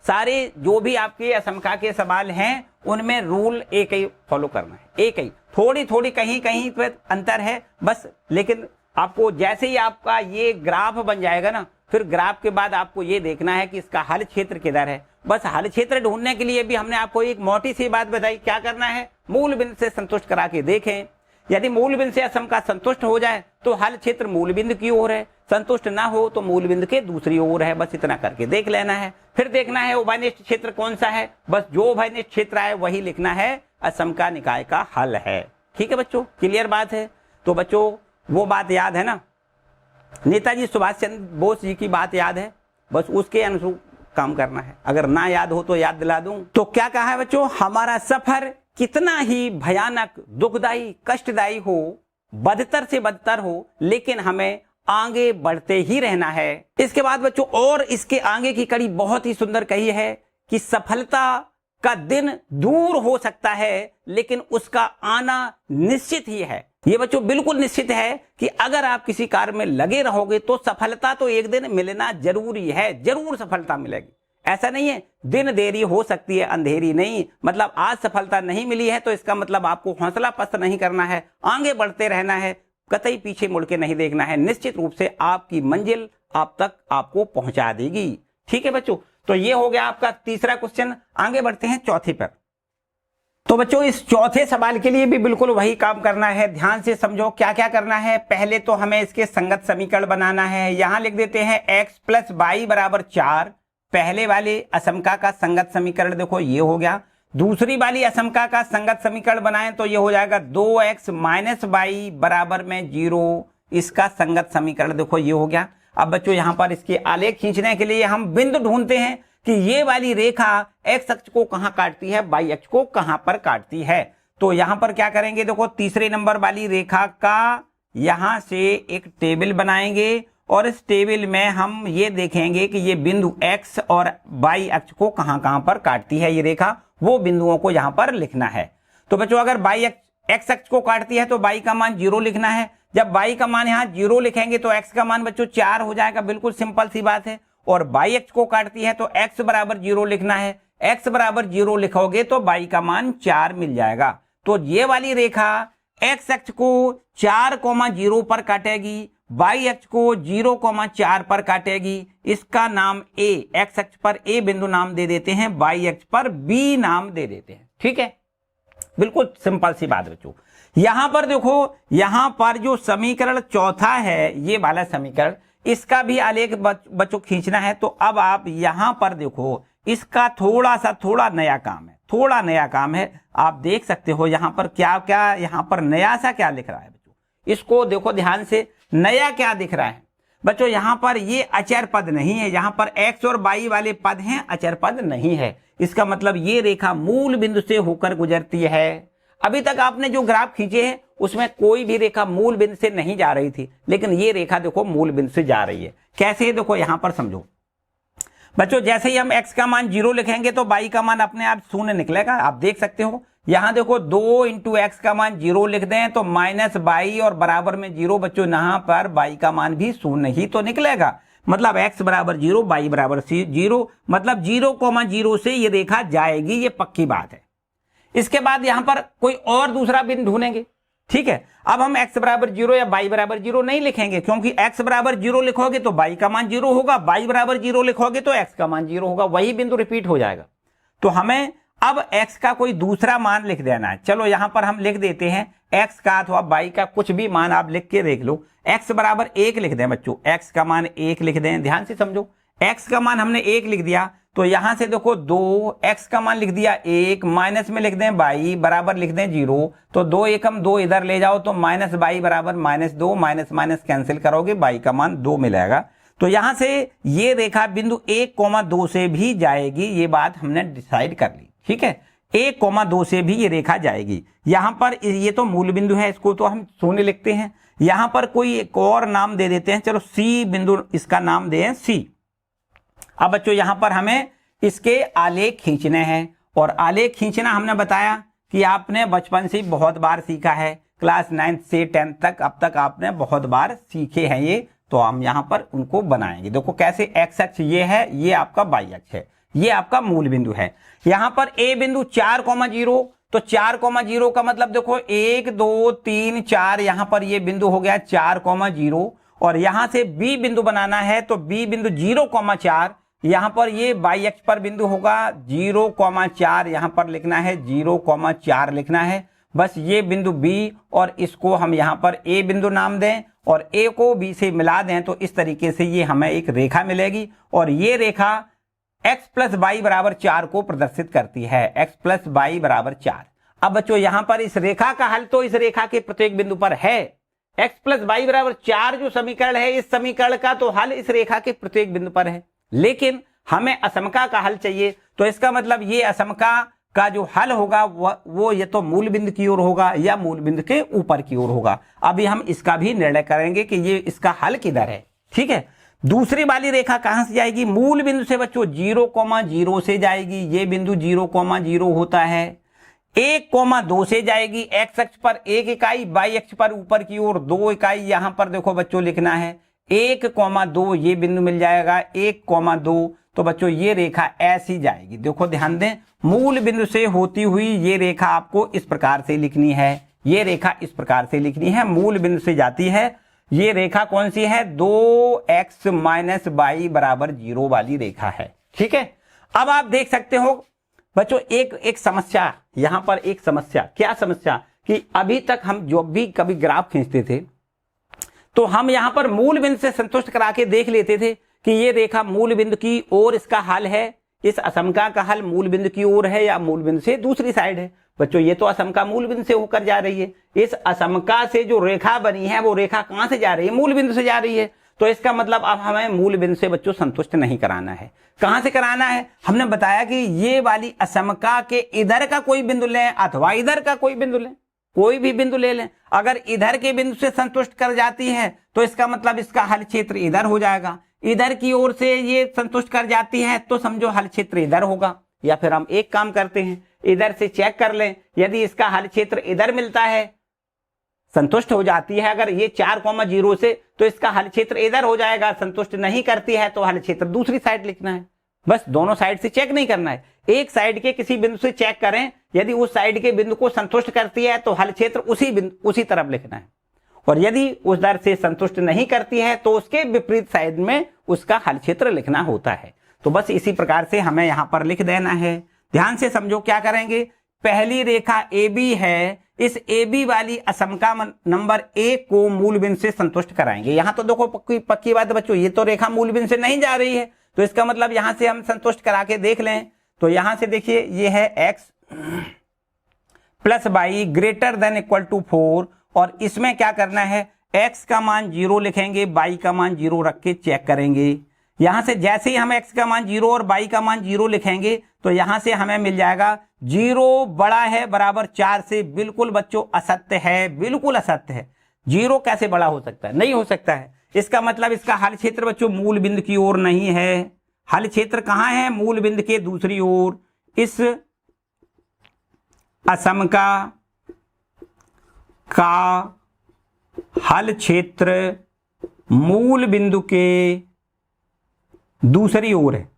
सारे जो भी आपके असमका के सवाल हैं उनमें रूल एक ही फॉलो करना है, एक ही, थोड़ी थोड़ी कहीं कहीं पर अंतर है बस। लेकिन आपको जैसे ही आपका ये ग्राफ बन जाएगा ना, फिर ग्राफ के बाद आपको ये देखना है कि इसका हल क्षेत्र किधर है। बस हल क्षेत्र ढूंढने के लिए भी हमने आपको एक मोटी सी बात बताई, क्या करना है, मूल बिंदु से संतुष्ट करा के देखें। यदि मूल बिंदु से असमका संतुष्ट हो जाए तो हल क्षेत्र मूल बिंदु की ओर है, संतुष्ट ना हो तो मूल बिंदु के दूसरी ओर है। बस इतना करके देख लेना है। फिर देखना है उभयनिष्ठ क्षेत्र कौन सा है, बस जो उभयनिष्ठ क्षेत्र है वही लिखना है, असमका निकाय का हल है। ठीक है बच्चों, क्लियर बात है। तो बच्चों वो बात याद है ना, नेताजी सुभाष चंद्र बोस जी की बात याद है, बस उसके अनुसार काम करना है। अगर ना याद हो तो याद दिला दूं। तो क्या कहा है बच्चों, हमारा सफर कितना ही भयानक, दुखदाई, कष्टदायी हो, बदतर से बदतर हो, लेकिन हमें आगे बढ़ते ही रहना है। इसके बाद बच्चों और इसके आगे की कड़ी बहुत ही सुंदर कही है कि सफलता का दिन दूर हो सकता है लेकिन उसका आना निश्चित ही है। ये बच्चों बिल्कुल निश्चित है कि अगर आप किसी कार्य में लगे रहोगे तो सफलता तो एक दिन मिलना जरूरी है, जरूर सफलता मिलेगी। ऐसा नहीं है दिन देरी हो सकती है, अंधेरी नहीं। मतलब आज सफलता नहीं मिली है तो इसका मतलब आपको हौसला पस्त नहीं करना है, आगे बढ़ते रहना है, कतई पीछे मुड़ के नहीं देखना है। निश्चित रूप से आपकी मंजिल आप तक आपको पहुंचा देगी। ठीक है बच्चों, तो ये हो गया आपका तीसरा क्वेश्चन। आगे बढ़ते हैं चौथे पर। तो बच्चों इस चौथे सवाल के लिए भी बिल्कुल वही काम करना है, ध्यान से समझो क्या क्या करना है। पहले तो हमें इसके संगत समीकरण बनाना है। यहां लिख देते हैं x प्लस वाई बराबर 4, पहले वाले असमका का संगत समीकरण देखो ये हो गया। दूसरी वाली असमका का संगत समीकरण बनाएं तो ये हो जाएगा 2x माइनस वाई बराबर में 0, इसका संगत समीकरण देखो ये हो गया। अब बच्चों यहां पर इसके आलेख खींचने के लिए हम बिंदु ढूंढते हैं कि ये वाली रेखा x अक्ष को कहां काटती है, y अक्ष को कहां पर काटती है। तो यहां पर क्या करेंगे, देखो तीसरे नंबर वाली रेखा का यहां से एक टेबल बनाएंगे और इस टेबल में हम ये देखेंगे कि ये बिंदु x और y अक्ष को कहां कहां पर काटती है ये रेखा, वो बिंदुओं को यहां पर लिखना है। तो बच्चों अगर x अक्ष को काटती है तो y का मान 0 लिखना है। जब y का मान यहाँ 0 लिखेंगे तो x का मान बच्चों 4 हो जाएगा, बिल्कुल सिंपल सी बात है। और y अक्ष को काटती है तो x बराबर 0 लिखना है। x बराबर 0 लिखोगे तो y का मान 4 मिल जाएगा। तो ये वाली रेखा x अक्ष को 4,0 पर काटेगी, y अक्ष को 0,4 पर काटेगी। इसका नाम a, x अक्ष पर a बिंदु नाम दे देते हैं, y अक्ष पर b नाम दे देते हैं। ठीक है, बिल्कुल सिंपल सी बात बच्चों। यहां पर देखो, यहां पर जो समीकरण चौथा है ये वाला समीकरण, इसका भी आलेख बच्चों खींचना है। तो अब आप यहां पर देखो, इसका थोड़ा नया काम है, थोड़ा नया काम है। आप देख सकते हो यहां पर क्या क्या, यहां पर नया सा क्या लिख रहा है बच्चों, इसको देखो ध्यान से, नया क्या दिख रहा है बच्चों। यहां पर ये अचर पद नहीं है, यहां पर x और y वाले पद हैं, अचर पद नहीं है। इसका मतलब ये रेखा मूल बिंदु से होकर गुजरती है। अभी तक आपने जो ग्राफ खींचे हैं उसमें कोई भी रेखा मूल बिंदु से नहीं जा रही थी, लेकिन ये रेखा देखो मूल बिंदु से जा रही है। कैसे, देखो यहां पर समझो बच्चों, जैसे ही हम x का मान 0 लिखेंगे तो y का मान अपने आप शून्य निकलेगा। आप देख सकते हो यहां देखो 2 इंटू एक्स का मान 0 लिख दें तो माइनस y और बराबर में 0। बच्चों यहां पर y का मान भी शून्य ही तो निकलेगा। मतलब x बराबर 0, y बराबर 0, मतलब 0,0 से ये रेखा जाएगी, ये पक्की बात है। इसके बाद यहां पर कोई और दूसरा बिंदु ढूंढेंगे। ठीक है, अब हम x बराबर 0 या y बराबर 0 नहीं लिखेंगे, क्योंकि x बराबर 0 लिखोगे तो y का मान 0 होगा, y बराबर 0 लिखोगे तो x का मान 0 होगा, वही बिंदु रिपीट हो जाएगा। तो हमें अब x का कोई दूसरा मान लिख देना है। चलो यहां पर हम लिख देते हैं x का अथवा y का कुछ भी मान आप लिख के देख लो। x बराबर 1 लिख दें बच्चों, x का मान 1 लिख दें। ध्यान से समझो, x का मान हमने 1 लिख दिया तो यहां से देखो 2, x का मान लिख दिया 1, माइनस में लिख दें y बराबर लिख दें 0। तो 2 एकम 2 इधर ले जाओ तो माइनस y बराबर -2, माइनस माइनस कैंसिल करोगे, y का मान 2 मिलेगा। तो यहां से ये रेखा बिंदु 1,2 से भी जाएगी, ये बात हमने डिसाइड कर ली। ठीक है, 1,2 से भी ये रेखा जाएगी। यहां पर ये तो मूल बिंदु है, इसको तो हम शून्य लिखते हैं। यहां पर कोई एक और नाम दे देते हैं, चलो C बिंदु इसका नाम दें C। अब बच्चों यहां पर हमें इसके आलेख खींचने हैं। और आलेख खींचना हमने बताया कि आपने बचपन से बहुत बार सीखा है, क्लास 9 से 10 तक अब तक आपने बहुत बार सीखे हैं ये। तो हम यहाँ पर उनको बनाएंगे। देखो कैसे, एक्स अक्ष ये है, ये आपका वाई अक्ष है, ये आपका मूल बिंदु है। यहाँ पर ए बिंदु 4,0, तो 4,0 का मतलब देखो 1 2 3 4, यहाँ पर ये बिंदु हो गया 4,0। और यहां से बी बिंदु बनाना है, तो बी बिंदु 0,4, यहां पर ये वाई अक्ष पर बिंदु होगा 0,4, यहां पर लिखना है 0,4 लिखना है। बस ये बिंदु बी, और इसको हम यहां पर ए बिंदु नाम दें और ए को बी से मिला दें, तो इस तरीके से ये हमें एक रेखा मिलेगी। और ये रेखा x प्लस वाई बराबर 4 को प्रदर्शित करती है, x प्लस वाई बराबर 4। अब बच्चों यहां पर इस रेखा का हल तो इस रेखा के प्रत्येक बिंदु पर है। x प्लस वाई बराबर 4 जो समीकरण है, इस समीकरण का तो हल इस रेखा के प्रत्येक बिंदु पर है, लेकिन हमें असमका का हल चाहिए। तो इसका मतलब ये असमका का जो हल होगा वो ये तो मूल बिंदु की ओर होगा या मूल बिंदु के ऊपर की ओर होगा। अभी हम इसका भी निर्णय करेंगे कि ये इसका हल किधर है। ठीक है, दूसरी वाली रेखा कहां से जाएगी? मूल बिंदु से बच्चों 0,0 से जाएगी। ये बिंदु 0,0 होता है। 1,2 से जाएगी, एक्स अक्ष पर 1 इकाई, वाई अक्ष पर ऊपर की ओर 2 इकाई। यहां पर देखो बच्चों लिखना है 1,2, ये बिंदु मिल जाएगा 1,2। तो बच्चों ये रेखा ऐसी जाएगी। देखो ध्यान दें, मूल बिंदु से होती हुई ये रेखा आपको इस प्रकार से लिखनी है, ये रेखा इस प्रकार से लिखनी है, मूल बिंदु से जाती है। ये रेखा कौन सी है? 2x माइनस वाई बराबर 0 वाली रेखा है। ठीक है, अब आप देख सकते हो बच्चों एक समस्या, यहां पर एक समस्या, क्या समस्या कि अभी तक हम जो भी कभी ग्राफ खींचते थे तो हम यहां पर मूल बिंदु से संतुष्ट करा के देख लेते थे कि ये रेखा मूल बिंदु की ओर इसका हल है, इस असमका का हल मूल बिंदु की ओर है या मूल बिंदु से दूसरी साइड है। बच्चों ये तो असमका मूल बिंदु से होकर जा रही है। इस असमका से जो रेखा बनी है वो रेखा कहां से जा रही है? मूल बिंदु से जा रही है। तो इसका मतलब अब हमें मूल बिंदु से बच्चों संतुष्ट नहीं कराना है। कहां से कराना है? हमने बताया कि ये वाली असमका के इधर का कोई बिंदु लें अथवा इधर का कोई बिंदु लें, कोई भी बिंदु ले लें। अगर इधर के बिंदु से संतुष्ट कर जाती है तो इसका मतलब इसका हल क्षेत्र इधर हो जाएगा। इधर की ओर से ये संतुष्ट कर जाती है तो समझो हल क्षेत्र इधर होगा। या फिर हम एक काम करते हैं, इधर से चेक कर लें, यदि इसका हल क्षेत्र इधर मिलता है, संतुष्ट हो जाती है अगर ये 4,0 से, तो इसका हल क्षेत्र इधर हो जाएगा। संतुष्ट नहीं करती है तो हल क्षेत्र दूसरी साइड लिखना है। बस दोनों साइड से चेक नहीं करना है, एक साइड के किसी बिंदु से चेक करें, यदि उस साइड के बिंदु को संतुष्ट करती है तो हल क्षेत्र उसी तरफ लिखना है। और यदि उस दर से संतुष्ट नहीं करती है तो उसके विपरीत साइड में उसका हल क्षेत्र लिखना होता है। तो बस इसी प्रकार से हमें यहां पर लिख देना है। ध्यान से समझो क्या करेंगे। पहली रेखा AB है, इस AB वाली असमका नंबर 1 को मूल बिंदु से संतुष्ट कराएंगे। यहां तो देखो पक्की बात है बच्चों, ये तो रेखा मूल बिंदु से नहीं जा रही है, तो इसका मतलब यहां से हम संतुष्ट करा के देख लें। तो यहां से देखिए ये है x plus y greater than equal to 4, और इसमें क्या करना है, x का मान 0 लिखेंगे, y का मान 0 रख के चेक करेंगे। यहां से जैसे ही हम x का मान 0 और y का मान 0 लिखेंगे तो यहां से हमें मिल जाएगा 0 बड़ा है बराबर 4 से। बिल्कुल बच्चों असत्य है, बिल्कुल असत्य है। 0 कैसे बड़ा हो सकता है? नहीं हो सकता है। इसका मतलब इसका हल क्षेत्र बच्चों मूल बिंदु की ओर नहीं है। हल क्षेत्र कहां है? मूल बिंदु के दूसरी ओर। इस असमका का हल क्षेत्र मूल बिंदु के दूसरी ओर है,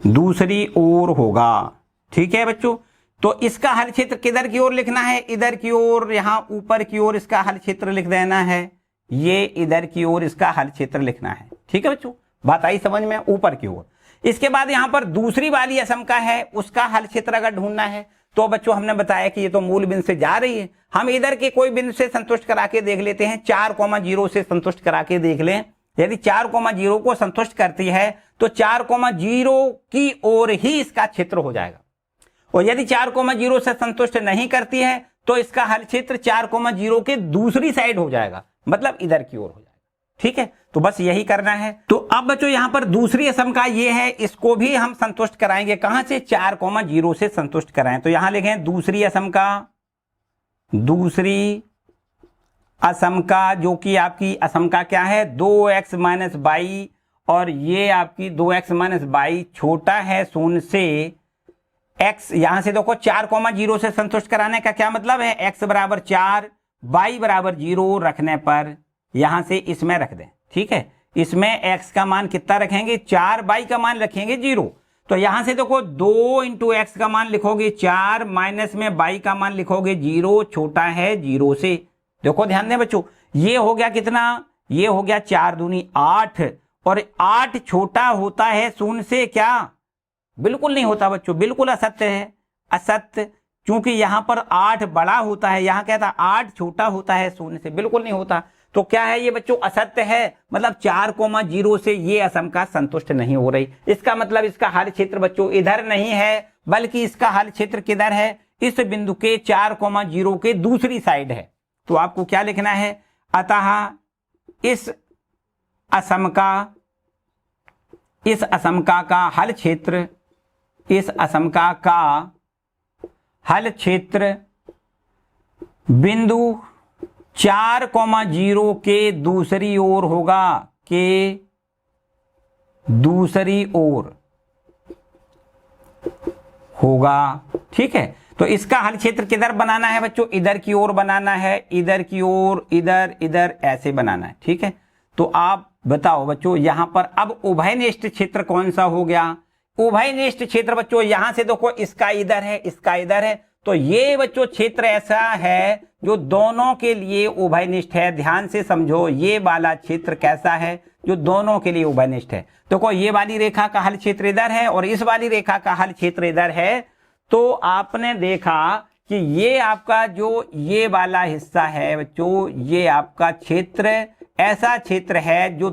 दूसरी ओर होगा। ठीक है बच्चों, तो इसका हल क्षेत्र किधर की ओर लिखना है? इधर की ओर। यहां ऊपर की ओर इसका हल क्षेत्र लिख देना है, ये इधर की ओर इसका हल क्षेत्र लिखना है। ठीक है बच्चों, बात आई समझ में? ऊपर की ओर। इसके बाद यहां पर दूसरी वाली असमका है, उसका हल क्षेत्र अगर ढूंढना है तो बच्चों हमने बताया कि ये तो मूल बिंदु से जा रही है, हम इधर के कोई बिंदु से संतुष्ट करा के देख लेते हैं। 4,0 से संतुष्ट करा के देख लें। यदि 4,0 को संतुष्ट करती है तो 4,0 की ओर ही इसका क्षेत्र हो जाएगा। और यदि 4,0 से संतुष्ट नहीं करती है तो इसका हल क्षेत्र 4,0 के दूसरी साइड हो जाएगा, मतलब इधर की ओर हो जाएगा। ठीक है, तो बस यही करना है। तो अब बच्चों यहां पर दूसरी असमका ये है, इसको भी हम संतुष्ट कराएंगे। कहां से? 4,0 से संतुष्ट कराएं। तो यहां लिखें दूसरी असमका, दूसरी असमका जो कि आपकी असमका क्या है? 2x माइनस वाई, और ये आपकी 2x माइनस बाई छोटा है 0 से x, यहां से देखो 4,0 से संतुष्ट कराने का क्या मतलब है, x बराबर 4 y बराबर 0 रखने पर यहां से इसमें रख दें, ठीक है। इसमें x का मान कितना रखेंगे, 4, y का मान रखेंगे 0। तो यहां से देखो 2 इंटू एक्स का मान लिखोगे 4, माइनस में y का मान लिखोगे 0, छोटा है 0 से। देखो ध्यान दें बच्चों, ये हो गया कितना, ये हो गया 4 दूनी 8, और 8 छोटा होता है 0 से, क्या बिल्कुल नहीं होता बच्चों, बिल्कुल असत्य है, असत्य। क्योंकि यहां पर 8 बड़ा होता है, यहां क्या था 8 छोटा होता है 0 से, बिल्कुल नहीं होता। तो क्या है ये बच्चों, असत्य है, मतलब 4,0 से ये असमका संतुष्ट नहीं हो रही। इसका मतलब इसका हल क्षेत्र बच्चों इधर नहीं है, बल्कि इसका हल क्षेत्र किधर है, इस बिंदु के 4,0 के दूसरी साइड है। तो आपको क्या लिखना है, अतः इस असमका का हल क्षेत्र, इस असमका का हल क्षेत्र बिंदु 4,0 के दूसरी ओर होगा, के दूसरी ओर होगा, ठीक है। तो इसका हल क्षेत्र किधर बनाना है बच्चों, इधर की ओर बनाना है, इधर की ओर, इधर इधर ऐसे बनाना है, ठीक है। तो आप बताओ बच्चों, यहां पर अब उभयनिष्ठ क्षेत्र कौन सा हो गया, उभयनिष्ठ क्षेत्र बच्चों यहां से देखो इसका इधर है, इसका इधर है, तो ये बच्चों क्षेत्र ऐसा है जो दोनों के लिए उभयनिष्ठ है। ध्यान से समझो, ये वाला क्षेत्र कैसा है, जो दोनों के लिए उभयनिष्ठ है। देखो ये वाली रेखा का हल क्षेत्र इधर है और इस वाली रेखा का हल क्षेत्र इधर है। तो आपने देखा कि ये आपका जो ये वाला हिस्सा है बच्चों, ये आपका क्षेत्र ऐसा क्षेत्र है जो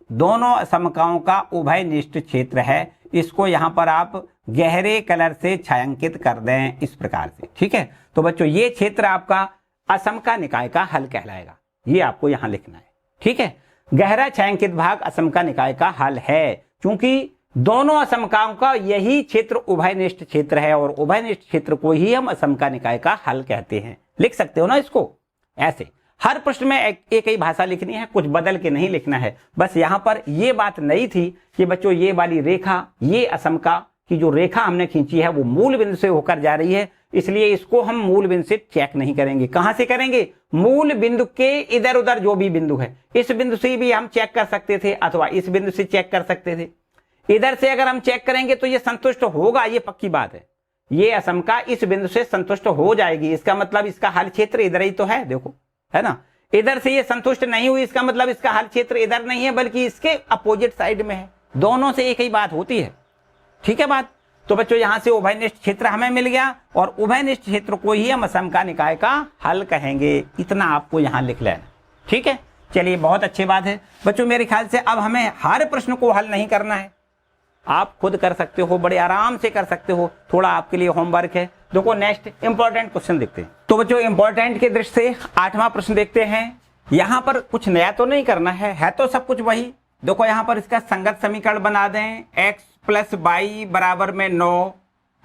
दोनों समकाओं का उभयनिष्ठ क्षेत्र है। इसको यहां पर आप गहरे कलर से छायांकित कर दें इस प्रकार से, ठीक है। तो बच्चों ये क्षेत्र आपका असमका निकाय का हल कहलाएगा, ये आपको यहां लिखना है, ठीक है। गहरा छायांकित भाग असमका निकाय का हल है, क्योंकि दोनों असमकाओं का यही क्षेत्र उभयनिष्ठ क्षेत्र है और उभयनिष्ठ क्षेत्र को ही हम असमका निकाय का हल कहते हैं। लिख सकते हो ना इसको ऐसे। हर प्रश्न में एक ही भाषा लिखनी है, कुछ बदल के नहीं लिखना है। बस यहां पर ये बात नहीं थी कि बच्चों ये वाली रेखा, ये असमका की जो रेखा हमने खींची है वो मूल बिंदु से होकर जा रही है, इसलिए इसको हम मूल बिंदु से चेक नहीं करेंगे। कहां से करेंगे, मूल बिंदु के इधर उधर जो भी बिंदु है, इस बिंदु से भी हम चेक कर सकते थे अथवा इस बिंदु से चेक कर सकते थे। इधर से अगर हम चेक करेंगे तो ये संतुष्ट होगा, ये पक्की बात है। ये असमका इस बिंदु से संतुष्ट हो जाएगी, इसका मतलब इसका हल क्षेत्र इधर ही तो है, देखो है ना। इधर से ये संतुष्ट नहीं हुई, इसका मतलब इसका हल क्षेत्र इधर नहीं है बल्कि इसके अपोजिट साइड में है। दोनों से एक ही बात होती है, ठीक है बात। तो बच्चों यहां से उभयनिष्ठ क्षेत्र हमें मिल गया और उभयनिष्ठ क्षेत्र को ही हम असमका निकाय का हल कहेंगे। इतना आपको यहां लिख लेना, ठीक है। चलिए बहुत अच्छी बात है बच्चों। मेरे ख्याल से अब हमें हर प्रश्न को हल नहीं करना है, आप खुद कर सकते हो, बड़े आराम से कर सकते हो। थोड़ा आपके लिए होमवर्क है। देखो नेक्स्ट इंपॉर्टेंट क्वेश्चन देखते हैं। तो बच्चों इंपॉर्टेंट के दृष्टि से 8वां प्रश्न देखते हैं। यहां पर कुछ नया तो नहीं करना है तो सब कुछ वही। देखो यहां पर इसका संगत समीकरण बना दें, x प्लस बाई बराबर में 9।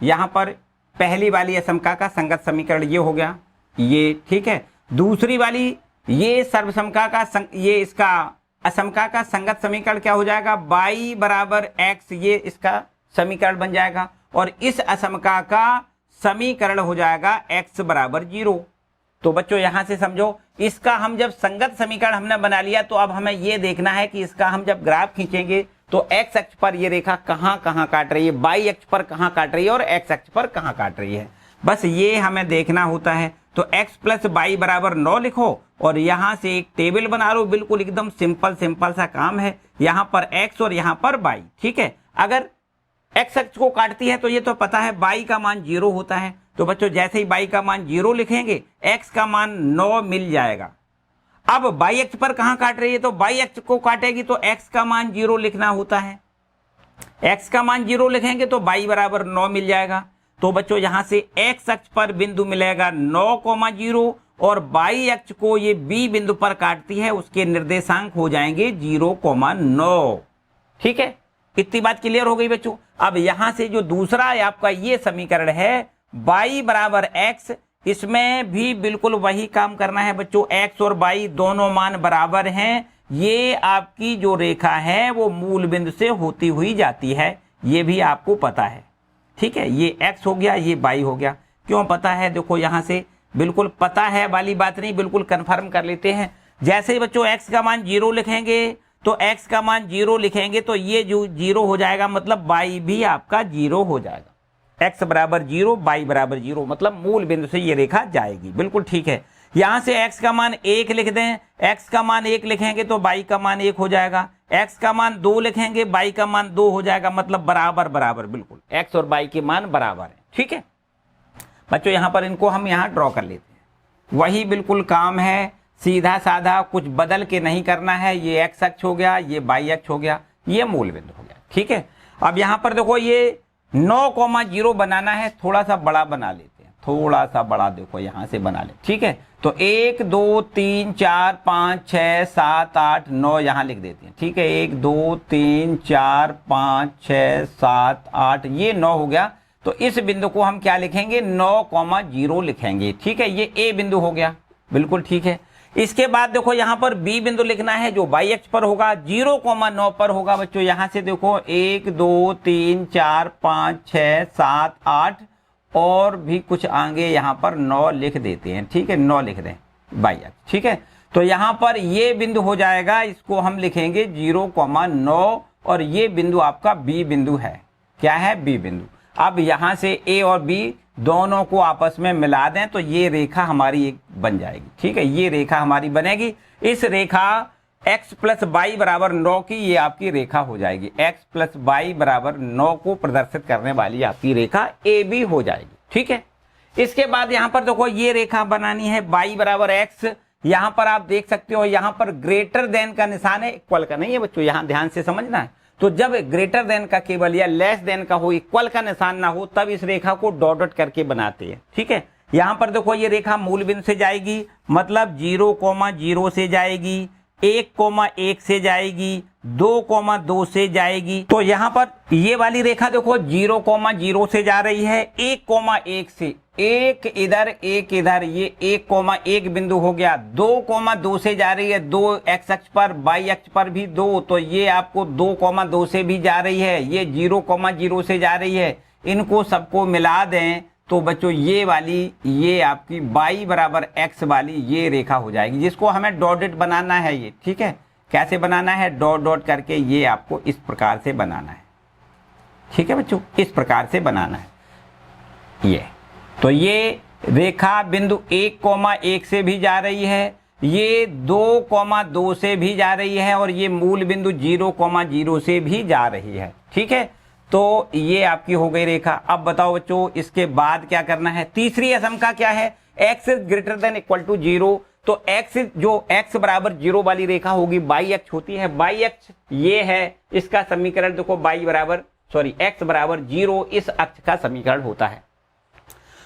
यहां पर पहली वाली असमका का संगत समीकरण ये हो गया, ये ठीक है। दूसरी वाली ये सर्वसमका का ये इसका असमका का संगत समीकरण क्या हो जाएगा, y बराबर x, ये इसका समीकरण बन जाएगा। और इस असमका का समीकरण हो जाएगा x बराबर 0। तो बच्चों यहां से समझो, इसका हम जब संगत समीकरण हमने बना लिया तो अब हमें यह देखना है कि इसका हम जब ग्राफ खींचेंगे तो x अक्ष पर ये रेखा कहां कहां काट रही है, y अक्ष पर कहां काट रही है और x अक्ष पर कहां काट रही है, बस ये हमें देखना होता है। तो x प्लस बाई बराबर 9 लिखो और यहां से एक टेबल बना लो, बिल्कुल एकदम सिंपल सा काम है। यहां पर x और यहां पर y, ठीक है। अगर x अक्ष को काटती है तो ये तो पता है y का मान 0 होता है। तो बच्चों जैसे ही y का मान 0 लिखेंगे x का मान 9 मिल जाएगा। अब y अक्ष पर कहां काट रही है, तो y अक्ष को काटेगी तो x का मान 0 लिखना होता है। x का मान 0 लिखेंगे तो y बराबर 9 मिल जाएगा। तो बच्चों यहां से x अक्ष पर बिंदु मिलेगा 9,0 और y अक्ष को ये b बिंदु पर काटती है, उसके निर्देशांक हो जाएंगे 0,9। ठीक है, इतनी बात क्लियर हो गई बच्चों। अब यहां से जो दूसरा आपका ये समीकरण है y बराबर x, इसमें भी बिल्कुल वही काम करना है बच्चों। x और y दोनों मान बराबर हैं, ये आपकी जो रेखा है वो मूल बिंदु से होती हुई जाती है, ये भी आपको पता है। ठीक है, ये x हो गया, ये y हो गया। क्यों पता है? देखो यहाँ से बिल्कुल पता है वाली बात नहीं, बिल्कुल कंफर्म कर लेते हैं। जैसे ही बच्चों x का मान 0 लिखेंगे तो x का मान 0 लिखेंगे तो ये जो 0 हो जाएगा, मतलब y भी आपका 0 हो जाएगा। x बराबर 0, y बराबर 0, मतलब मूल बिंदु से ये रेखा जाएगी। बिल्कुल ठीक है। यहां से x का मान 1 लिख दें, x का मान 1 लिखेंगे तो y का मान 1 हो जाएगा। x का मान 2 लिखेंगे, y का मान 2 हो जाएगा, मतलब बराबर बराबर, बिल्कुल x और y के मान बराबर है। ठीक है बच्चों, यहां पर इनको हम यहां ड्रॉ कर लेते हैं। वही बिल्कुल काम है, सीधा साधा, कुछ बदल के नहीं करना है। ये x अक्ष हो गया, ये y अक्ष हो गया, ये मूल बिंदु हो गया। ठीक है, अब यहां पर देखो ये 9,0 बनाना है, थोड़ा सा बड़ा बना लेते हैं, थोड़ा सा बड़ा देखो यहां से बना ले। ठीक है, तो 1 2 3 4 5 6 7 8 9 यहां लिख देते हैं। ठीक है, 1 2 3 4 5 6 7 8, ये 9 हो गया। तो इस बिंदु को हम क्या लिखेंगे? 9,0 लिखेंगे। ठीक है, ये ए बिंदु हो गया। बिल्कुल ठीक है। इसके बाद देखो यहाँ पर बी बिंदु लिखना है, जो y अक्ष पर होगा, 0,9 पर होगा। बच्चों यहाँ से देखो 1 2 3 4 5 6 7 8 और भी कुछ आगे यहाँ पर 9 लिख देते हैं। ठीक है, 9 लिख दें y अक्ष। ठीक है, तो यहाँ पर ये बिंदु हो जाएगा, इसको हम लिखेंगे 0,9 और ये बिंदु आपका बी बिंदु है। क्या है? बी बिंदु। अब यहाँ से ए और बी दोनों को आपस में मिला दें तो ये रेखा हमारी एक बन जाएगी। ठीक है, ये रेखा हमारी बनेगी। इस रेखा x प्लस वाई बराबर 9 की ये आपकी रेखा हो जाएगी। x प्लस वाई बराबर 9 को प्रदर्शित करने वाली आपकी रेखा ए बी हो जाएगी। ठीक है, इसके बाद यहाँ पर देखो ये रेखा बनानी है y बराबर x। यहाँ पर आप देख सकते हो, यहाँ पर ग्रेटर देन का निशान है, इक्वल का नहीं है बच्चों, यहाँ ध्यान से समझना है। तो जब ग्रेटर देन का केवल या लेस देन का हो, इक्वल का निशान ना हो, तब इस रेखा को डॉट डॉट करके बनाते हैं। ठीक है, यहाँ पर देखो ये रेखा मूल बिंदु से जाएगी, मतलब 0,0 से जाएगी, 1,1 से जाएगी, 2,2 से जाएगी। तो यहाँ पर ये वाली रेखा देखो 0,0 से जा रही है, 1,1 से, एक इधर एक इधर, ये 1,1 बिंदु हो गया। 2,2 से जा रही है, 2 x अक्ष पर, y अक्ष पर भी 2, तो ये आपको 2,2 से भी जा रही है, ये 0,0 से जा रही है। इनको सबको मिला दें तो बच्चों ये वाली, ये आपकी y बराबर x वाली ये रेखा हो जाएगी, जिसको हमें डॉट डॉट बनाना है। ये ठीक है, कैसे बनाना है? डॉट डॉट करके ये आपको इस प्रकार से बनाना है। ठीक है बच्चों, इस प्रकार से बनाना है ये। तो ये रेखा बिंदु 1,1 से भी जा रही है, ये 2,2 से भी जा रही है और ये मूल बिंदु 0,0 से भी जा रही है। ठीक है, तो ये आपकी हो गई रेखा। अब बताओ बच्चों इसके बाद क्या करना है? तीसरी असमका क्या है? x is greater than equal to 0। तो x जो x बराबर 0 वाली रेखा होगी, y अक्ष होती है, y अक्ष ये है, इसका समीकरण देखो x बराबर 0 इस अक्ष का समीकरण होता है।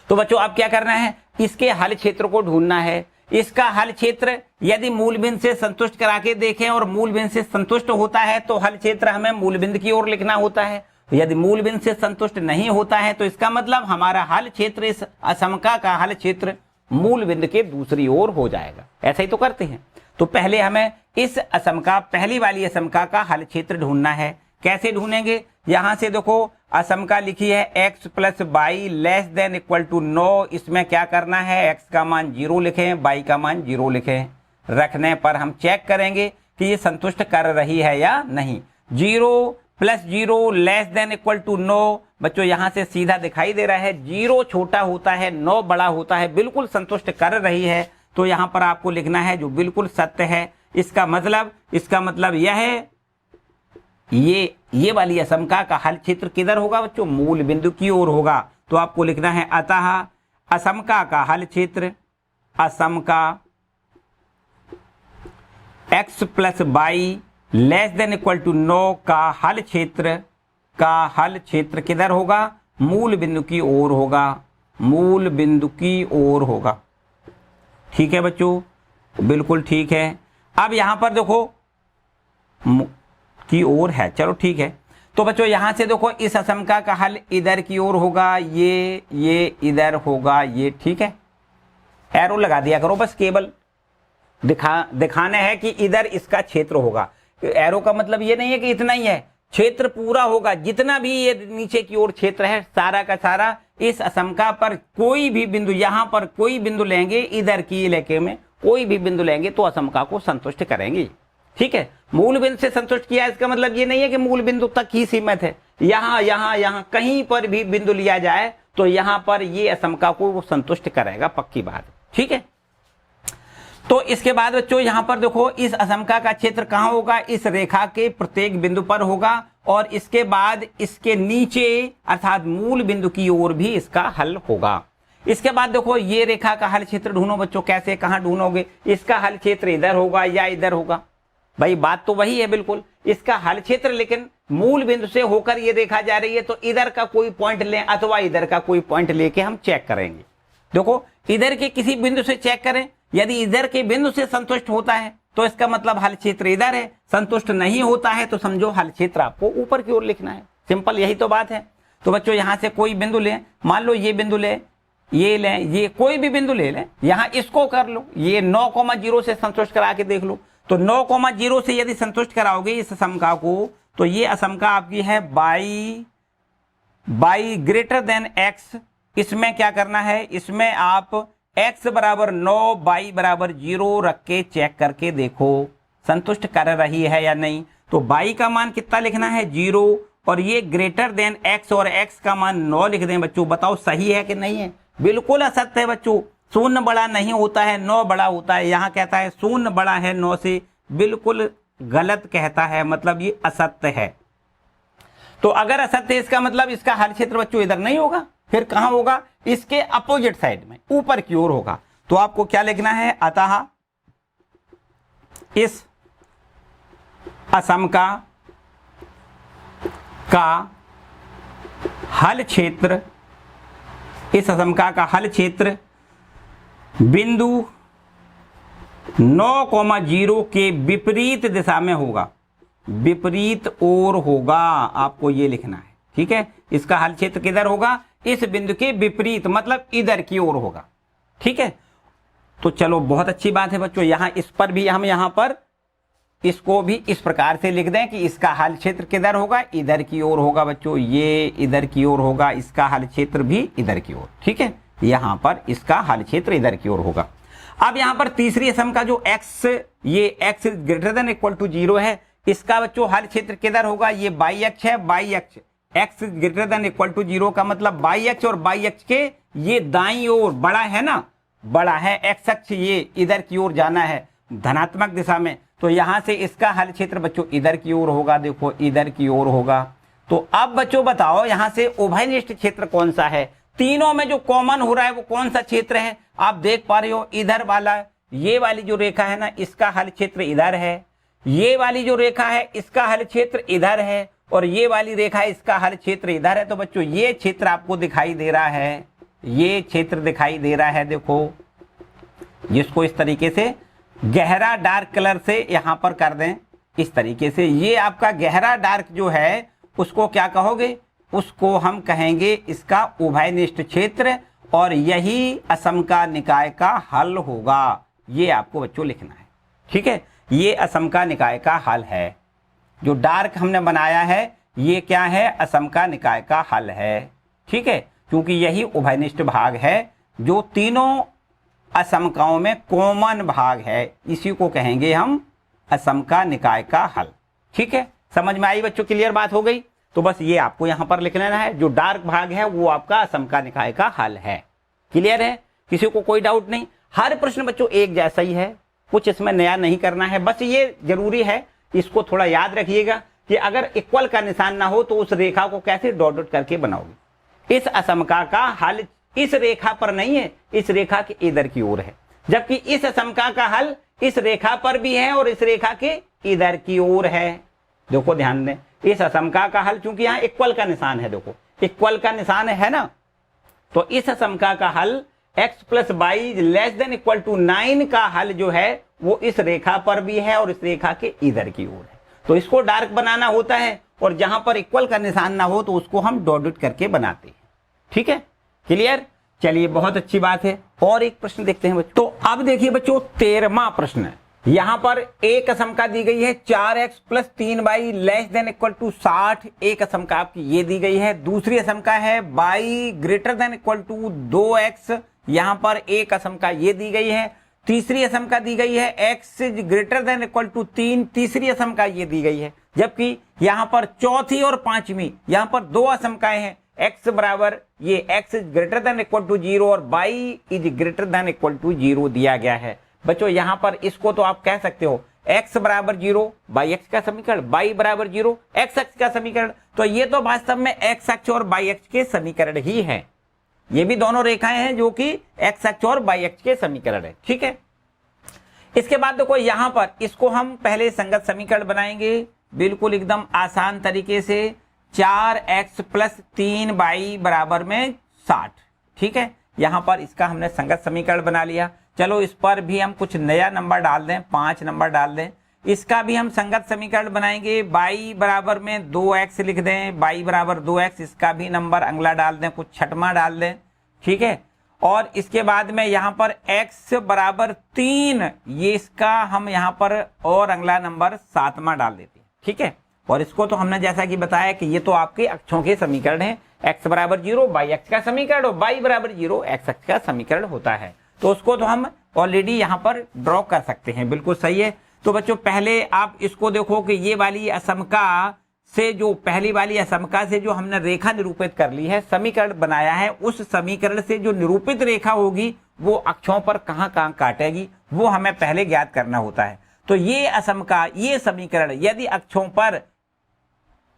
तो बच्चों अब क्या करना है? इसके हल क्षेत्र को ढूंढना है। इसका हल क्षेत्र यदि मूल बिंदु से संतुष्ट करा के देखें और मूल बिंदु से संतुष्ट होता है तो हल क्षेत्र हमें मूल बिंदु की ओर लिखना होता है। यदि मूल बिंदु से संतुष्ट नहीं होता है तो इसका मतलब हमारा हल क्षेत्र, इस असमका का हल क्षेत्र मूल बिंदु के दूसरी ओर हो जाएगा। ऐसा ही तो करते हैं। तो पहले हमें इस असमका, पहली वाली असमका का हल क्षेत्र ढूंढना है। कैसे ढूंढेंगे? यहां से देखो असमका लिखी है x plus y less than equal to 9। इसमें क्या करना है? x का मान 0 लिखें, y का मान 0 लिखें। रखने पर हम चेक करेंगे कि ये संतुष्ट कर रही है या नहीं। 0 plus 0 less than equal to 9। बच्चों यहां से सीधा दिखाई दे रहा है 0 छोटा होता है, 9 बड़ा होता है, बिल्कुल संतुष्ट कर रही है। तो यहां पर आपको लिखना है जो बिल्कुल सत्य है। इसका मतलब यह है, ये वाली असमका का हल क्षेत्र किधर होगा बच्चों? मूल बिंदु की ओर होगा। तो आपको लिखना है अतः असमका का हल क्षेत्र, असमका x plus y less than equal to 9 का हल क्षेत्र किधर होगा? मूल बिंदु की ओर होगा, मूल बिंदु की ओर होगा। ठीक है बच्चों, बिल्कुल ठीक है। अब यहां पर देखो की ओर है, चलो ठीक है। तो बच्चों यहां से देखो इस असमका का हल इधर की ओर होगा, ये इधर होगा, ये ठीक है। एरो लगा दिया करो बस केवल, दिखाना है कि इधर इसका क्षेत्र होगा। एरो का मतलब ये नहीं है कि इतना ही है, क्षेत्र पूरा होगा, जितना भी ये नीचे की ओर क्षेत्र है सारा का सारा इस असमका पर कोई भी बिंदु, यहां पर कोई बिंदु लेंगे, इधर की इलाके में कोई भी बिंदु लेंगे तो असमका को संतुष्ट करेंगे। ठीक है, मूल बिंदु से संतुष्ट किया, इसका मतलब ये नहीं है कि मूल बिंदु तक ही सीमित है, यहां यहां यहां कहीं पर भी बिंदु लिया जाए तो यहां पर ये असमका को वो संतुष्ट करेगा, पक्की बात। ठीक है, तो इसके बाद बच्चों यहां पर देखो इस असमका का क्षेत्र कहां होगा, इस रेखा के प्रत्येक बिंदु पर होगा और इसके बाद इसके नीचे अर्थात मूल बिंदु की ओर भी इसका हल होगा। इसके बाद देखो ये रेखा का हल क्षेत्र ढूंढो बच्चों, कैसे कहां ढूंढोगे, इसका हल क्षेत्र इधर होगा या इधर होगा, भाई बात तो वही है बिल्कुल, इसका हल क्षेत्र लेकिन मूल बिंदु से होकर ये रेखा जा रही है तो इधर का कोई पॉइंट लें अथवा इधर का कोई पॉइंट लेके हम चेक करेंगे। देखो इधर के किसी बिंदु से चेक करें, यदि इधर के बिंदु से संतुष्ट होता है तो इसका मतलब हल क्षेत्र इधर है, संतुष्ट नहीं होता है तो समझो हल क्षेत्र आपको ऊपर की ओर लिखना है, सिंपल यही तो बात है। तो बच्चों यहां से कोई बिंदु लें, मान लो ये बिंदु ले, ये लें, ये कोई भी बिंदु ले लें, यहां इसको कर लो, ये 9,0 से संतुष्ट करा के देख लो। तो 9,0 से यदि संतुष्ट कराओगे इस असमका को तो ये असमका आपकी है बाई ग्रेटर देन एक्स। इसमें क्या करना है, इसमें आप x बराबर 9 y बराबर 0 रख के चेक करके देखो संतुष्ट कर रही है या नहीं। तो y का मान कितना लिखना है 0 और ये ग्रेटर देन x और x का मान 9 लिख दें बच्चों, बताओ सही है कि नहीं है। बिल्कुल असत्य है बच्चों, 0 बड़ा नहीं होता है 9 बड़ा होता है, यहाँ कहता है 0 बड़ा है 9 से, बिल्कुल गलत कहता है, मतलब ये असत्य है। तो अगर असत्य है इसका मतलब इसका हल क्षेत्र बच्चों इधर नहीं होगा, फिर कहां होगा, इसके अपोजिट साइड में ऊपर की ओर होगा। तो आपको क्या लिखना है, अतः इस असमका का हल क्षेत्र, इस असमका का हल क्षेत्र बिंदु 9,0 के विपरीत दिशा में होगा, विपरीत ओर होगा, आपको ये लिखना है। ठीक है, इसका हल क्षेत्र किधर होगा, इस बिंदु के विपरीत मतलब इधर की ओर होगा। ठीक है, तो चलो बहुत अच्छी बात है बच्चों, यहां इस पर भी हम यहां पर इसको भी इस प्रकार से लिख दें कि इसका हल क्षेत्र किधर होगा, इधर की ओर होगा बच्चों, ये इधर की ओर होगा, इसका हल क्षेत्र भी इधर की ओर। ठीक है, यहां पर इसका हल क्षेत्र इधर की ओर होगा। अब यहां पर तीसरी असम का जो x, ये x greater than equal to 0 है, इसका बच्चों हल क्षेत्र किधर होगा, ये बाई अक्ष है, बाई अक्ष x greater than equal to 0 का मतलब बाई अक्ष और बाई अक्ष के ये दाईं ओर बड़ा है ना, बड़ा है, x अक्ष ये इधर की ओर जाना है धनात्मक दिशा में, तो यहां से इसका हल क्षेत्र बच्चों इधर की ओर होगा, देखो इधर की ओर होगा। तो अब बच्चों बताओ यहां से उभयनिष्ठ क्षेत्र कौन सा है, तीनों में जो कॉमन हो रहा है वो कौन सा क्षेत्र है, आप देख पा रहे हो इधर वाला, ये वाली जो रेखा है ना इसका हल क्षेत्र इधर है, ये वाली जो रेखा है इसका हल क्षेत्र इधर है और ये वाली रेखा इसका हल क्षेत्र इधर है। तो बच्चों ये क्षेत्र आपको दिखाई दे रहा है, ये क्षेत्र दिखाई दे रहा है, देखो जिसको इस तरीके से गहरा डार्क कलर से यहां पर कर दें, इस तरीके से ये आपका गहरा डार्क जो है उसको क्या कहोगे, उसको हम कहेंगे इसका उभयनिष्ठ क्षेत्र और यही असमका निकाय का हल होगा, ये आपको बच्चों लिखना है। ठीक है, ये असमका निकाय का हल है, जो डार्क हमने बनाया है ये क्या है, असमका निकाय का हल है। ठीक है, क्योंकि यही उभयनिष्ठ भाग है जो तीनों असमकाओं में कॉमन भाग है, इसी को कहेंगे हम असमका निकाय का हल। ठीक है, समझ में आई बच्चों, क्लियर बात हो गई। तो बस ये आपको यहां पर लिख लेना है, जो डार्क भाग है वो आपका असमका निकाय का हल है। क्लियर है, किसी को कोई डाउट नहीं, हर प्रश्न बच्चों एक जैसा ही है, कुछ इसमें नया नहीं करना है। बस ये जरूरी है, इसको थोड़ा याद रखिएगा कि अगर इक्वल का निशान ना हो तो उस रेखा को कैसे डॉट डॉट करके बनाओगे। इस असमका का हल इस रेखा पर नहीं है, इस रेखा के इधर की ओर है, जबकि इस असमका का हल इस रेखा पर भी है और इस रेखा के इधर की ओर है। देखो ध्यान दें, इस असमका का हल चूंकि यहाँ इक्वल का निशान है, देखो इक्वल का निशान है ना, तो इस असमका का हल x plus y less than equal to 9 का हल जो है वो इस रेखा पर भी है और इस रेखा के इधर की ओर है। तो इसको डार्क बनाना होता है और जहां पर इक्वल का निशान ना हो तो उसको हम डॉट डॉट करके बनाते हैं। ठीक है, क्लियर। चलिए बहुत अच्छी बात है। और एक प्रश्न देखते हैं बच्चों। तो अब देखिए बच्चों 13वां प्रश्न है। यहां पर एक असमका दी गई है 4x plus 3y less than equal to 60। एक असमका आपकी ये दी गई है। दूसरी असमका है y greater than equal to 2x। यहां पर एक असमका ये दी गई है। तीसरी असमका दी गई है x greater than equal to 3। तीसरी असमका ये दी गई है। जबकि यहां पर चौथी और पांचवी यहां पर दो असमकाएं हैं। x बराबर ये x is greater than equal to 0 और y is greater than equal to 0 दिया गया है। बच्चों यहां पर इसको तो आप कह सकते हो x बराबर 0 बाई एक्स का समीकरण, y बराबर 0 x अक्ष का समीकरण। तो ये तो वास्तव में x अक्ष और y अक्ष के समीकरण ही है। ये भी दोनों रेखाएं हैं जो कि x अक्ष और y अक्ष के समीकरण है। ठीक है, इसके बाद देखो यहां पर इसको हम पहले संगत समीकरण बनाएंगे बिल्कुल एकदम आसान तरीके से। 4x प्लस 3y बराबर में 60। ठीक है, यहां पर इसका हमने संगत समीकरण बना लिया। चलो इस पर भी हम कुछ नया नंबर डाल दें, 5 नंबर डाल दें। इसका भी हम संगत समीकरण बनाएंगे। y बराबर में 2x लिख दें, y बराबर 2x। इसका भी नंबर अगला डाल दें, कुछ छठवां डाल दें। ठीक है, और इसके बाद में यहाँ पर x बराबर 3, ये इसका हम यहाँ पर और अगला नंबर 7वां डाल देते हैं। ठीक है, और इसको तो हमने जैसा कि बताया कि ये तो आपके अक्षों के समीकरण है। x बराबर 0 y अक्ष का समीकरण और y बराबर 0 x अक्ष का समीकरण होता है। तो उसको तो हम ऑलरेडी यहाँ पर ड्रॉ कर सकते हैं। बिल्कुल सही है। तो बच्चों पहले आप इसको देखो कि ये वाली असमका से जो पहली वाली असमका से जो हमने रेखा निरूपित कर ली है, समीकरण बनाया है, उस समीकरण से जो निरूपित रेखा होगी वो अक्षों पर कहाँ कहाँ काटेगी वो हमें पहले ज्ञात करना होता है। तो ये असमका, ये समीकरण यदि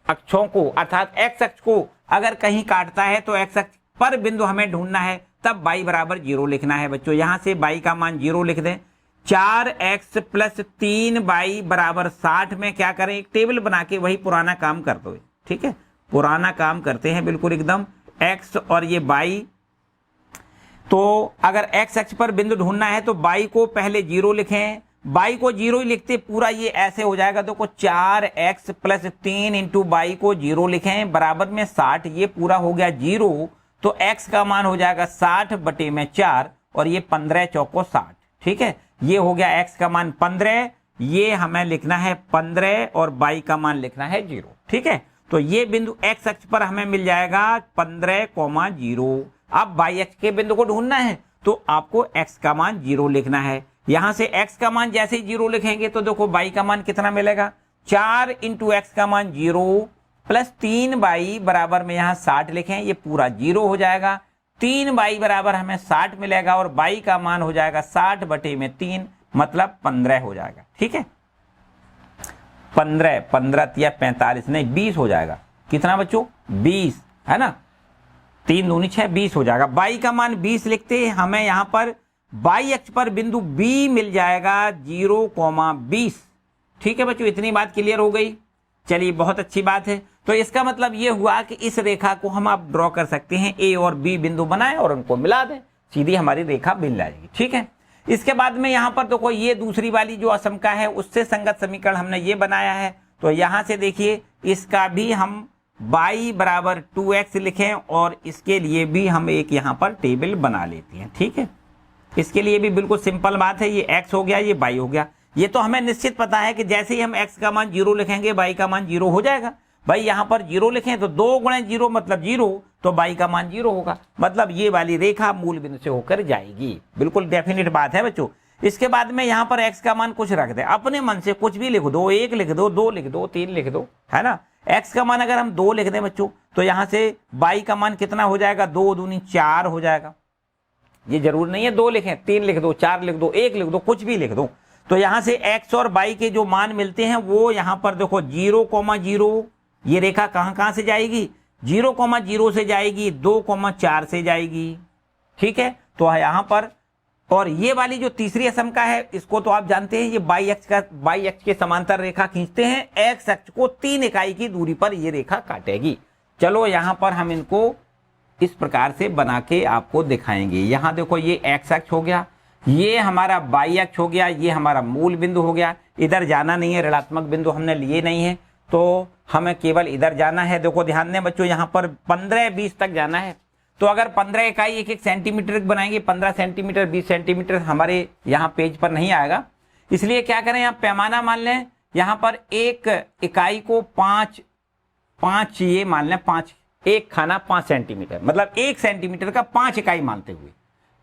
अक्षों को अर्थात x अक्ष को अगर कहीं काटता है तो x अक्ष पर बिंदु हमें ढूंढना है, तब y बराबर 0 लिखना है। बच्चों यहां से y का मान 0 लिख दें। 4x प्लस 3y बराबर 60 में क्या करें, एक टेबल बना के वही पुराना काम कर दो। ठीक है, पुराना काम करते हैं बिल्कुल एकदम। x और ये y, तो अगर x अक्ष पर बिंदु ढूंढना है तो y को पहले 0 लिखें। y को 0 ही लिखते पूरा ये ऐसे हो जाएगा। तो 4x प्लस 3 इंटू y को 0 लिखें बराबर में 60। ये पूरा हो गया 0। तो x का मान हो जाएगा 60 बटे में 4 और ये 15 चौको 60। ठीक है, ये हो गया x का मान 15, ये हमें लिखना है 15 और y का मान लिखना है 0। ठीक है, तो ये बिंदु x अक्ष पर हमें मिल जाएगा 15,0। अब y अक्ष के बिंदु को ढूंढना है तो आपको x का मान 0 लिखना है। यहां से x का मान जैसे ही 0 लिखेंगे तो देखो y का मान कितना मिलेगा, 4 इंटू x का मान 0 प्लस 3y बराबर में यहाँ 60 लिखें, ये पूरा 0 हो जाएगा। 3y बराबर हमें 60 मिलेगा और y का मान हो जाएगा 60 बटे में 3 मतलब 15 हो जाएगा। ठीक है, 15 या 45 नहीं 20 हो जाएगा। कितना बच्चों, 20 है ना, 3 दूनी 6, 20 हो जाएगा। y का मान 20 लिखते हैं, हमें यहाँ पर y अक्ष पर बिंदु B मिल जाएगा 0,20। ठीक है बच्चों, इतनी बात क्लियर हो गई। चलिए बहुत अच्छी बात है। तो इसका मतलब ये हुआ कि इस रेखा को हम आप ड्रॉ कर सकते हैं, A और B बिंदु बनाएं और उनको मिला दें, सीधी हमारी रेखा मिल जाएगी। ठीक है, इसके बाद में यहाँ पर देखो ये दूसरी वाली जो असमका है उससे संगत समीकरण हमने ये बनाया है। तो यहाँ से देखिए इसका भी हम y बराबर 2x लिखें और इसके लिए भी हम एक यहाँ पर टेबल बना लेते हैं। ठीक है, इसके लिए भी बिल्कुल सिंपल बात है, ये x हो गया, ये y हो गया। ये तो हमें निश्चित पता है कि जैसे ही हम x का मान 0 लिखेंगे y का मान 0 हो जाएगा। भाई यहाँ पर 0 लिखें तो 2 गुणे 0 मतलब 0, तो y का मान 0 होगा, मतलब ये वाली रेखा मूल बिंदु से होकर जाएगी। बिल्कुल डेफिनेट बात है बच्चों। इसके बाद में यहाँ पर x का मान कुछ रख दे, अपने मन से कुछ भी लिख दो, 1 लिख दो, 2 लिख दो, 3 लिख दो, है ना। x का मान अगर हम 2 लिख दें बच्चों तो यहाँ से y का मान कितना हो जाएगा, 2 दूनी 4 हो जाएगा। ये जरूर नहीं है 2 लिखें, 3 लिख दो, 4 लिख दो, 1 लिख दो, कुछ भी लिख दो। तो यहाँ से x और y के जो मान मिलते हैं वो यहाँ पर देखो 0,0, ये रेखा कहाँ कहाँ से जाएगी, 0,0 से जाएगी, 2,4 से जाएगी। ठीक है, तो यहाँ पर और ये वाली जो तीसरी असमका है इसको तो आप जानते हैं, ये y अक्ष के समांतर रेखा खींचते हैं, x अक्ष को 3 इकाई की दूरी पर ये रेखा काटेगी। चलो यहाँ पर हम इनको इस प्रकार से बना के आपको दिखाएंगे। यहाँ देखो ये x अक्ष हो गया, ये हमारा y अक्ष हो गया, ये हमारा मूल बिंदु हो गया। इधर जाना नहीं है, ऋणात्मक बिंदु हमने लिए नहीं है, तो हमें केवल इधर जाना है। देखो ध्यान दें बच्चों, यहाँ पर 15-20 तक जाना है। तो अगर 15 इकाई एक एक सेंटीमीटर बनाएंगे, 15 सेंटीमीटर 20 सेंटीमीटर हमारे यहाँ पेज पर नहीं आएगा, इसलिए क्या करें यहाँ पैमाना मान लें, यहाँ पर एक इकाई को 5 ये मान लें, 5 एक खाना 5 सेंटीमीटर, मतलब 1 सेंटीमीटर का 5 इकाई मानते हुए,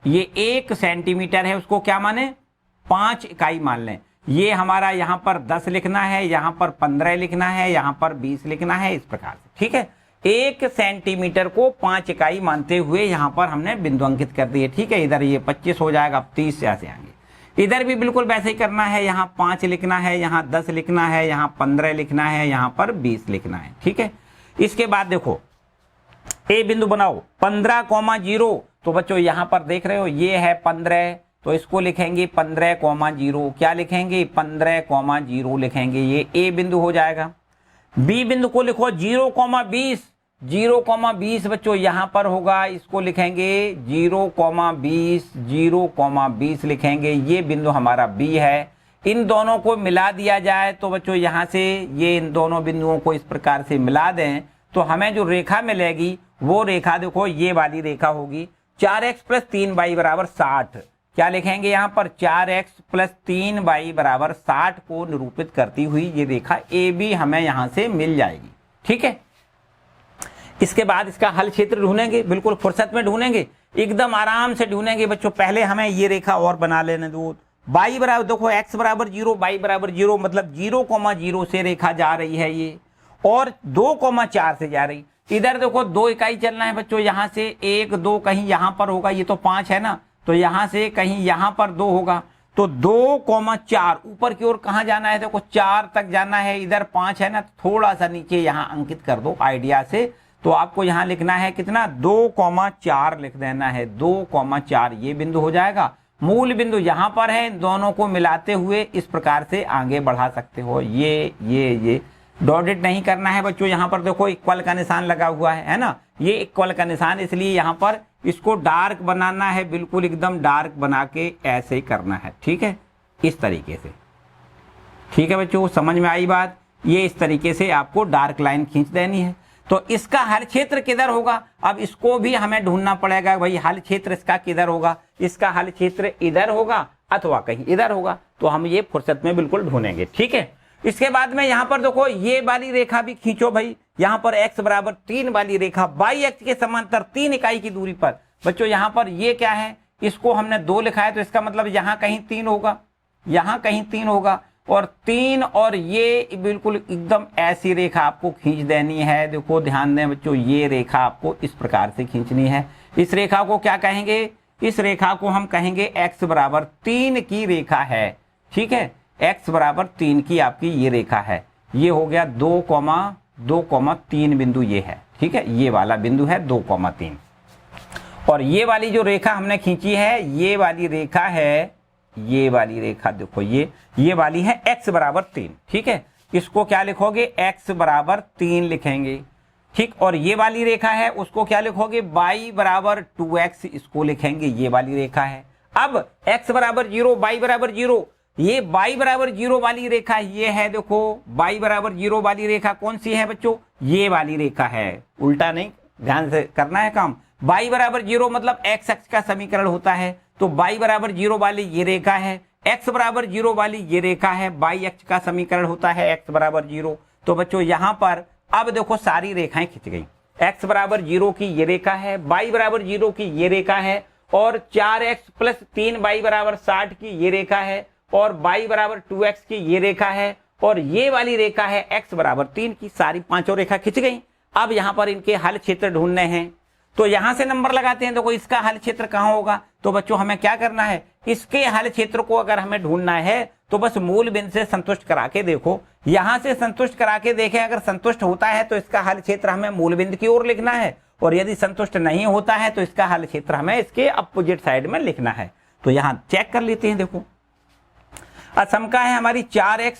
ये 1 सेंटीमीटर है उसको क्या माने 5 इकाई मान लें। ये हमारा यहाँ पर 10 लिखना है, यहाँ पर 15 लिखना है, यहाँ पर 20 लिखना है, इस प्रकार से, ठीक है। 1 सेंटीमीटर को 5 इकाई मानते हुए यहाँ पर हमने बिंदु अंकित कर दिए, ठीक है। इधर ये 25 हो जाएगा, अब 30 ऐसे आएंगे। इधर भी बिल्कुल वैसे ही करना है, यहाँ 5 लिखना है, यहाँ 10 लिखना है, यहाँ 15 लिखना है, यहाँ पर 20 लिखना है, ठीक है। इसके बाद देखो ए बिंदु बनाओ 15,0, तो बच्चों यहाँ पर देख रहे हो ये है 15, तो इसको लिखेंगे 15,0, क्या लिखेंगे 15,0 लिखेंगे, ये ए बिंदु हो जाएगा। बी बिंदु को लिखो 0,20, 0,20 बच्चों यहाँ पर होगा, इसको लिखेंगे 0,20, 0,20 लिखेंगे, ये बिंदु हमारा बी है। इन दोनों को मिला दिया जाए तो बच्चों यहाँ से ये इन दोनों बिंदुओं को इस प्रकार से मिला दें तो हमें जो रेखा मिलेगी वो रेखा देखो ये वाली रेखा होगी 4x + 3y = 60। क्या लिखेंगे यहाँ पर 4x + 3y = 60 को निरूपित करती हुई ये रेखा AB हमें यहाँ से मिल जाएगी, ठीक है। इसके बाद इसका हल क्षेत्र ढूंढेंगे, बिल्कुल फुर्सत में ढूंढेंगे, एकदम आराम से ढूंढेंगे बच्चों। पहले हमें ये रेखा और बना लेने दो। y बराबर देखो x = 0, y = 0, मतलब 0,0 से रेखा जा रही है ये, और 2,4 से जा रही। इधर देखो 2 इकाई चलना है बच्चों, यहाँ से 1 2 कहीं यहाँ पर होगा, ये तो 5 है ना, तो यहाँ से कहीं यहाँ पर 2 होगा, तो 2,4 ऊपर की ओर कहाँ जाना है, देखो 4 तक जाना है। इधर 5 है ना, थोड़ा सा नीचे यहाँ अंकित कर दो आइडिया से, तो आपको यहाँ लिखना है कितना 2,4 लिख देना है, 2,4 ये बिंदु हो जाएगा। मूल बिंदु यहाँ पर है, इन दोनों को मिलाते हुए इस प्रकार से आगे बढ़ा सकते हो। ये डॉटेड नहीं करना है बच्चों, यहाँ पर देखो इक्वल का निशान लगा हुआ है ना, ये इक्वल का निशान, इसलिए यहाँ पर इसको डार्क बनाना है, बिल्कुल एकदम डार्क बना के ऐसे ही करना है, ठीक है, इस तरीके से, ठीक है बच्चों, समझ में आई बात। ये इस तरीके से आपको डार्क लाइन खींच देनी है। तो इसका हल क्षेत्र किधर होगा, अब इसको भी हमें ढूंढना पड़ेगा भाई, हल क्षेत्र इसका किधर होगा। इसका हल क्षेत्र इधर होगा अथवा कहीं इधर होगा, तो हम ये फुर्सत में बिल्कुल ढूंढेंगे, ठीक है। इसके बाद में यहाँ पर देखो ये वाली रेखा भी खींचो भाई, यहाँ पर x = 3 वाली रेखा y अक्ष के समांतर 3 इकाई की दूरी पर। बच्चों यहाँ पर ये क्या है, इसको हमने 2 लिखा है, तो इसका मतलब यहाँ कहीं 3 होगा, यहाँ कहीं 3 होगा, और 3 और ये बिल्कुल एकदम ऐसी रेखा आपको खींच देनी है। देखो ध्यान दें बच्चों, ये रेखा आपको इस प्रकार से खींचनी है। इस रेखा को क्या कहेंगे, इस रेखा को हम कहेंगे x = 3 की रेखा है, ठीक है, x = 3 की आपकी ये रेखा है। ये हो गया 2,3 बिंदु ये है, ठीक है, ये वाला बिंदु है 2,3। और ये वाली जो रेखा हमने खींची है, ये वाली रेखा है, ये वाली रेखा देखो ये वाली है x = 3, ठीक है। इसको क्या लिखोगे, x = 3 लिखेंगे, ठीक। और ये वाली रेखा है, उसको क्या लिखोगे, y = 2x, इसको लिखेंगे, ये वाली रेखा है। अब x = 0, y = 0, ये y = 0 वाली रेखा ये है, देखो y = 0 वाली रेखा कौन सी है बच्चों, ये वाली रेखा है, उल्टा नहीं, ध्यान से करना है काम। y = 0 मतलब x अक्ष का समीकरण होता है, तो y = 0 वाली ये रेखा है, x = 0 वाली ये रेखा है, y अक्ष का समीकरण होता है x = 0। तो बच्चों यहाँ पर अब देखो सारी रेखाएं खिंच गई, x = 0 की ये रेखा है, y = 0 की ये रेखा है, और 4x + 3y = 60 की ये रेखा है, और y = 2x की ये रेखा है, और ये वाली रेखा है x = 3 की। सारी पांचों रेखा खिंच गई। अब यहाँ पर इनके हल क्षेत्र ढूंढने हैं, तो यहां से नंबर लगाते हैं। देखो इसका हल क्षेत्र कहां होगा, तो बच्चों हमें क्या करना है, इसके हल क्षेत्र को अगर हमें ढूंढना है तो बस मूल बिंदु से संतुष्ट करा के देखो, यहां से संतुष्ट करा के देखें, अगर संतुष्ट होता है तो इसका हल क्षेत्र हमें मूल बिंदु की ओर लिखना है, और यदि संतुष्ट नहीं होता है तो इसका हल क्षेत्र हमें इसके अपोजिट साइड में लिखना है। तो यहां चेक कर लेते हैं। देखो असमका है हमारी 4x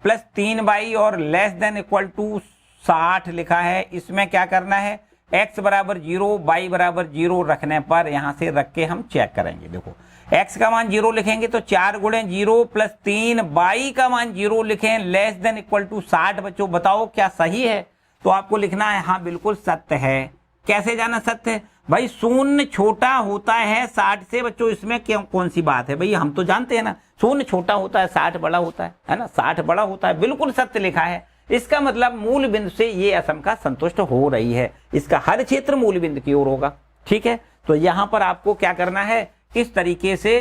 + 3y और <= 60 लिखा है। इसमें क्या करना है, x = 0, y = 0 रखने पर यहां से रख के हम चेक करेंगे। देखो x का मान 0 लिखेंगे तो 4 × 0 + 3, y का मान 0 लिखें <= 60। बच्चों बताओ क्या सही है, तो आपको लिखना है हाँ बिल्कुल सत्य है। कैसे जाना सत्य है, भाई शून्य छोटा होता है 60 से बच्चों, इसमें क्यों कौन सी बात है भाई, हम तो जानते हैं ना शून्य छोटा होता है 60 बड़ा होता है ना, 60 बड़ा होता है, बिल्कुल सत्य लिखा है। इसका मतलब मूल बिंदु से ये असमका संतुष्ट हो रही है, इसका हल क्षेत्र मूल बिंदु की ओर होगा। ठीक है, तो यहां पर आपको क्या करना है, इस तरीके से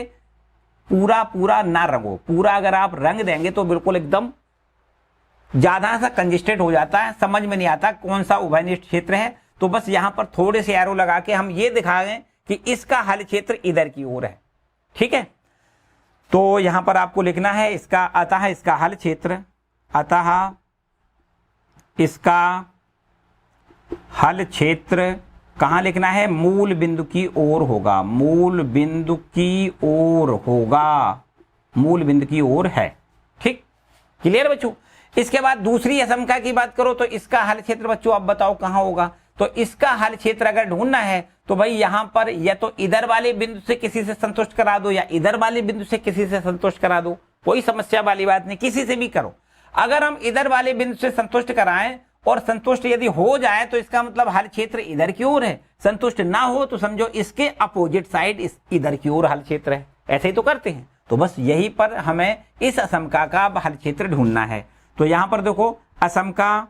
पूरा ना रंगो, पूरा अगर आप रंग देंगे तो बिल्कुल एकदम ज्यादा सा कंजेस्टेड हो जाता है, समझ में नहीं आता कौन सा उभयनिष्ठ क्षेत्र है। तो बस यहां पर थोड़े से एरो लगा के हम ये दिखा दें कि इसका हल क्षेत्र इधर की ओर है। ठीक है, तो यहां पर आपको लिखना है इसका, अतः इसका हल क्षेत्र, अतः इसका हल क्षेत्र कहां लिखना है, मूल बिंदु की ओर होगा, मूल बिंदु की ओर होगा, मूल बिंदु की ओर है। ठीक, क्लियर बच्चों। इसके बाद दूसरी असमका की बात करो तो इसका हल क्षेत्र बच्चों अब बताओ कहां होगा। तो इसका हल क्षेत्र अगर ढूंढना है तो भाई यहां पर या तो इधर वाले बिंदु से किसी से संतुष्ट करा दो या इधर वाले बिंदु से किसी से संतुष्ट करा दो, कोई समस्या वाली बात नहीं, किसी से भी करो। अगर हम इधर वाले बिंदु से संतुष्ट कराएं और संतुष्ट यदि हो जाए तो इसका मतलब हल क्षेत्र इधर की ओर है, संतुष्ट ना हो तो समझो इसके अपोजिट साइड इधर की ओर हल क्षेत्र है, ऐसे ही तो करते हैं। तो बस यही पर हमें इस असमका का हल क्षेत्र ढूंढना है। तो यहां पर देखो असमका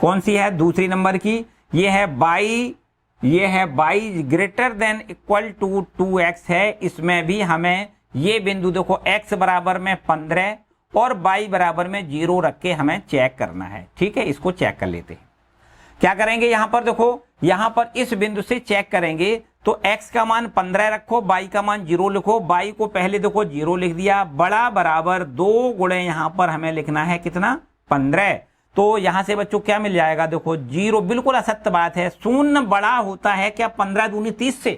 कौन सी है, दूसरी नंबर की, ये है y greater than equal to 2x है। इसमें भी हमें ये बिंदु देखो x बराबर में 15 और y बराबर में 0 रख के हमें चेक करना है। ठीक है, इसको चेक कर लेते हैं। क्या करेंगे, यहां पर देखो, यहां पर इस बिंदु से चेक करेंगे तो x का मान 15 रखो, y का मान 0 लिखो, y को पहले देखो 0 लिख दिया, बड़ा बराबर 2 गुणे यहां पर हमें लिखना है कितना, 15। तो यहां से बच्चों क्या मिल जाएगा, देखो 0, बिल्कुल असत्य बात है, शून्य बड़ा होता है क्या 15 दूनी 30 से,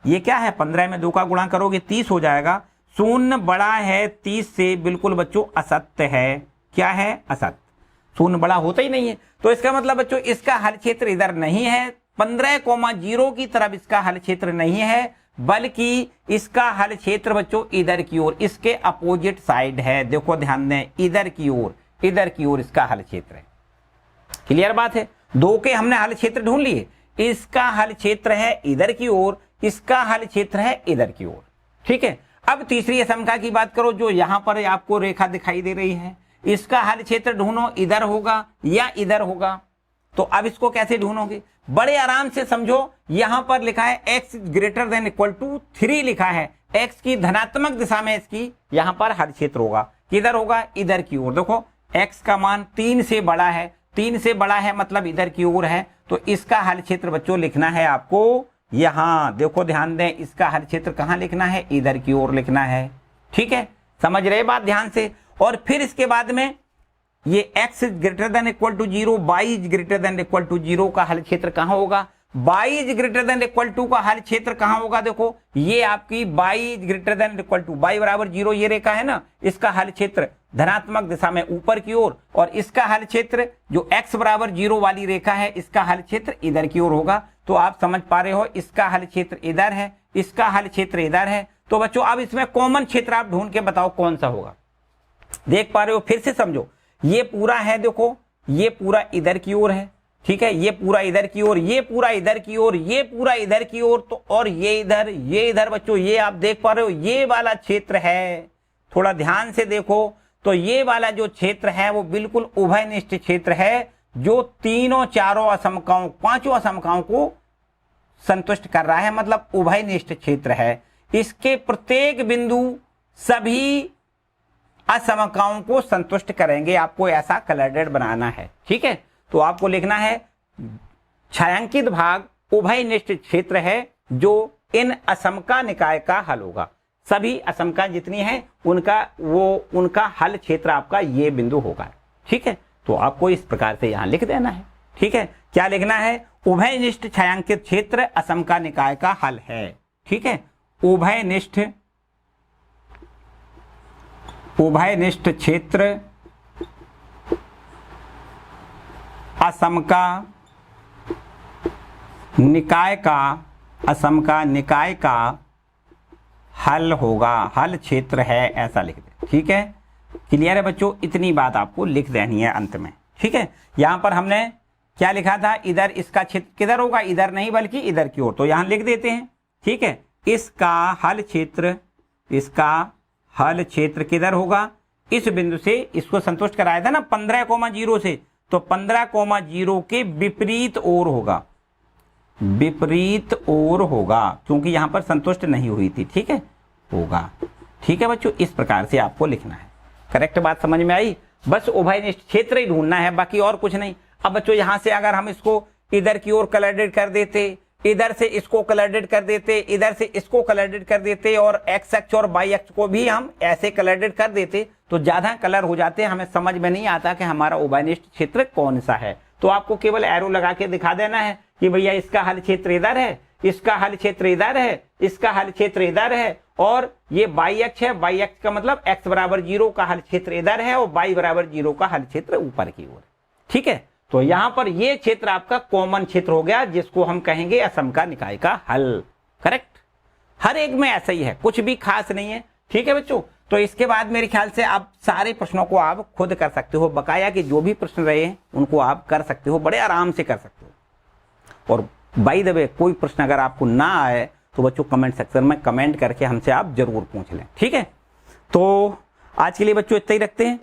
ये क्या है 15 में 2 का गुणा करोगे 30 हो जाएगा, शून्य बड़ा है 30 से, बिल्कुल बच्चों असत्य है। क्या है, असत्य, शून्य बड़ा होता ही नहीं है। तो इसका मतलब बच्चों इसका हल क्षेत्र इधर नहीं है, 15,0 की तरफ इसका हल क्षेत्र नहीं है, बल्कि इसका हल क्षेत्र बच्चों इधर की ओर, इसके अपोजिट साइड है। देखो ध्यान दें, इधर की ओर इसका हल क्षेत्र है। क्लियर बात है, 2 के हमने हल क्षेत्र ढूंढ लिए, इसका हल क्षेत्र है इधर की ओर, इसका हल क्षेत्र है इधर की ओर। ठीक है, अब तीसरी असमका की बात करो जो यहां पर आपको रेखा दिखाई दे रही है, इसका हल क्षेत्र ढूंढो, इधर होगा या इधर होगा। तो अब इसको कैसे ढूंढोगे, बड़े आराम से समझो, यहां पर लिखा है x greater than equal to 3 लिखा है, x की धनात्मक दिशा में इसकी यहां पर हल क्षेत्र होगा, किधर होगा, इधर की ओर। देखो x का मान 3 से बड़ा है, 3 से बड़ा है मतलब इधर की ओर है, तो इसका हल क्षेत्र बच्चों लिखना है आपको यहां। देखो ध्यान दें, इसका हल क्षेत्र कहां लिखना है, इधर की ओर लिखना है। ठीक है, समझ रहे बात ध्यान से। और फिर इसके बाद में ये x greater than equal to 0, y greater than equal to 0 का हल क्षेत्र कहां होगा, y greater than equal to का हल क्षेत्र कहां होगा। देखो ये आपकी y greater than equal to, y बराबर 0 ये रेखा है ना, इसका हल क्षेत्र धनात्मक दिशा में ऊपर की ओर, और इसका हल क्षेत्र जो x बराबर 0 वाली रेखा है, इसका हल क्षेत्र इधर की ओर होगा। तो आप समझ पा रहे हो, इसका हल क्षेत्र इधर है, इसका हल क्षेत्र इधर है। तो बच्चों अब इसमें कॉमन क्षेत्र आप ढूंढ के बताओ कौन सा होगा। देख पा रहे हो, फिर से समझो, ये पूरा है, देखो ये पूरा इधर की ओर है। ठीक है, ये पूरा इधर की ओर, ये पूरा इधर की ओर, ये पूरा इधर की ओर, तो और ये इधर बच्चों, ये आप देख पा रहे हो, ये वाला क्षेत्र है। थोड़ा ध्यान से देखो, तो ये वाला जो क्षेत्र है वो बिल्कुल उभयनिष्ठ क्षेत्र है, जो तीनों चारों असमकाओं, 5 असमकाओं को संतुष्ट कर रहा है, मतलब उभयनिष्ठ क्षेत्र है। इसके प्रत्येक बिंदु सभी असमकाओं को संतुष्ट करेंगे, आपको ऐसा कलर्डेड बनाना है। ठीक है, तो आपको लिखना है छायांकित भाग उभयनिष्ठ क्षेत्र है जो इन असमका निकाय का हल होगा। सभी असमका जितनी हैं उनका हल क्षेत्र आपका ये बिंदु होगा। ठीक है, तो आपको इस प्रकार से यहां लिख देना है। ठीक है, क्या लिखना है, उभयनिष्ठ छायांकित क्षेत्र असमका निकाय का हल है। ठीक है, उभयनिष्ठ क्षेत्र असमका निकाय का हल होगा, हल क्षेत्र है, ऐसा लिख दे। ठीक है, क्लियर है बच्चों, इतनी बात आपको लिख देनी है अंत में। ठीक है, यहां पर हमने क्या लिखा था, इधर इसका क्षेत्र किधर होगा, इधर नहीं बल्कि इधर की ओर, तो यहां लिख देते हैं। ठीक है, इसका हल क्षेत्र किधर होगा, इस बिंदु से इसको संतुष्ट कराया था ना 15,0 से, तो 15,0 के विपरीत ओर होगा, क्योंकि यहां पर संतुष्ट नहीं हुई थी। ठीक है, होगा। ठीक है बच्चों, इस प्रकार से आपको लिखना है। करेक्ट बात समझ में आई। बस उभयनिष्ठ क्षेत्र ही ढूंढना है, बाकी और कुछ नहीं। अब बच्चों यहां से अगर हम इसको इधर की ओर कलर्डेड कर देते, इधर से इसको कलर्डेड कर देते, इधर से इसको कलर्डेड कर देते, और एक्स अक्ष और वाई अक्ष को भी हम ऐसे कलर्डेड कर देते, तो ज्यादा कलर हो जाते, हमें समझ में नहीं आता कि हमारा उभयनिष्ठ क्षेत्र कौन सा है। तो आपको केवल एरो लगा के दिखा देना है कि भैया इसका हल क्षेत्र इधर है, इसका हल क्षेत्र इधर है, इसका हल क्षेत्र इधर है, और ये वाई अक्ष है, वाई अक्ष का मतलब x बराबर 0 का हल क्षेत्र इधर है, और y बराबर 0 का हल क्षेत्र ऊपर की ओर। ठीक है, तो यहां पर ये क्षेत्र आपका कॉमन क्षेत्र हो गया, जिसको हम कहेंगे असमका निकाय का हल। करेक्ट, हर एक में ऐसा ही है, कुछ भी खास नहीं है। ठीक है बच्चों, तो इसके बाद मेरे ख्याल से आप सारे प्रश्नों को आप खुद कर सकते हो, बकाया के जो भी प्रश्न रहे हैं उनको आप कर सकते हो, बड़े आराम से कर सकते हो। और बाय द वे, कोई प्रश्न अगर आपको ना आए तो बच्चों कमेंट सेक्शन में कमेंट करके हमसे आप जरूर पूछ लें। ठीक है, तो आज के लिए बच्चों इतना ही रखते हैं।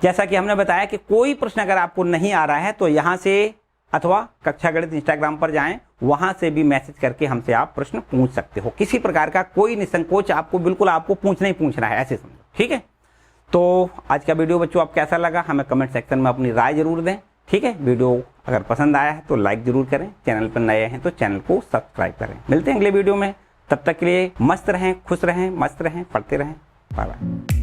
जैसा कि हमने बताया कि कोई प्रश्न अगर आपको नहीं आ रहा है तो यहां से अथवा कक्षा गणित इंस्टाग्राम पर जाएं, वहां से भी मैसेज करके हमसे आप प्रश्न पूछ सकते हो। किसी प्रकार का कोई निसंकोच, आपको बिल्कुल आपको पूछना ही पूछना है, ऐसे समझो। ठीक है, तो आज का वीडियो बच्चों आप कैसा लगा, हमें कमेंट सेक्शन में अपनी राय जरूर दें। ठीक है, वीडियो अगर पसंद आया है तो लाइक जरूर करें, चैनल पर नए हैं तो चैनल को सब्सक्राइब करें। मिलते हैं अगले वीडियो में, तब तक के लिए मस्त रहें, खुश रहें, मस्त रहें, पढ़ते रहें। Bye bye.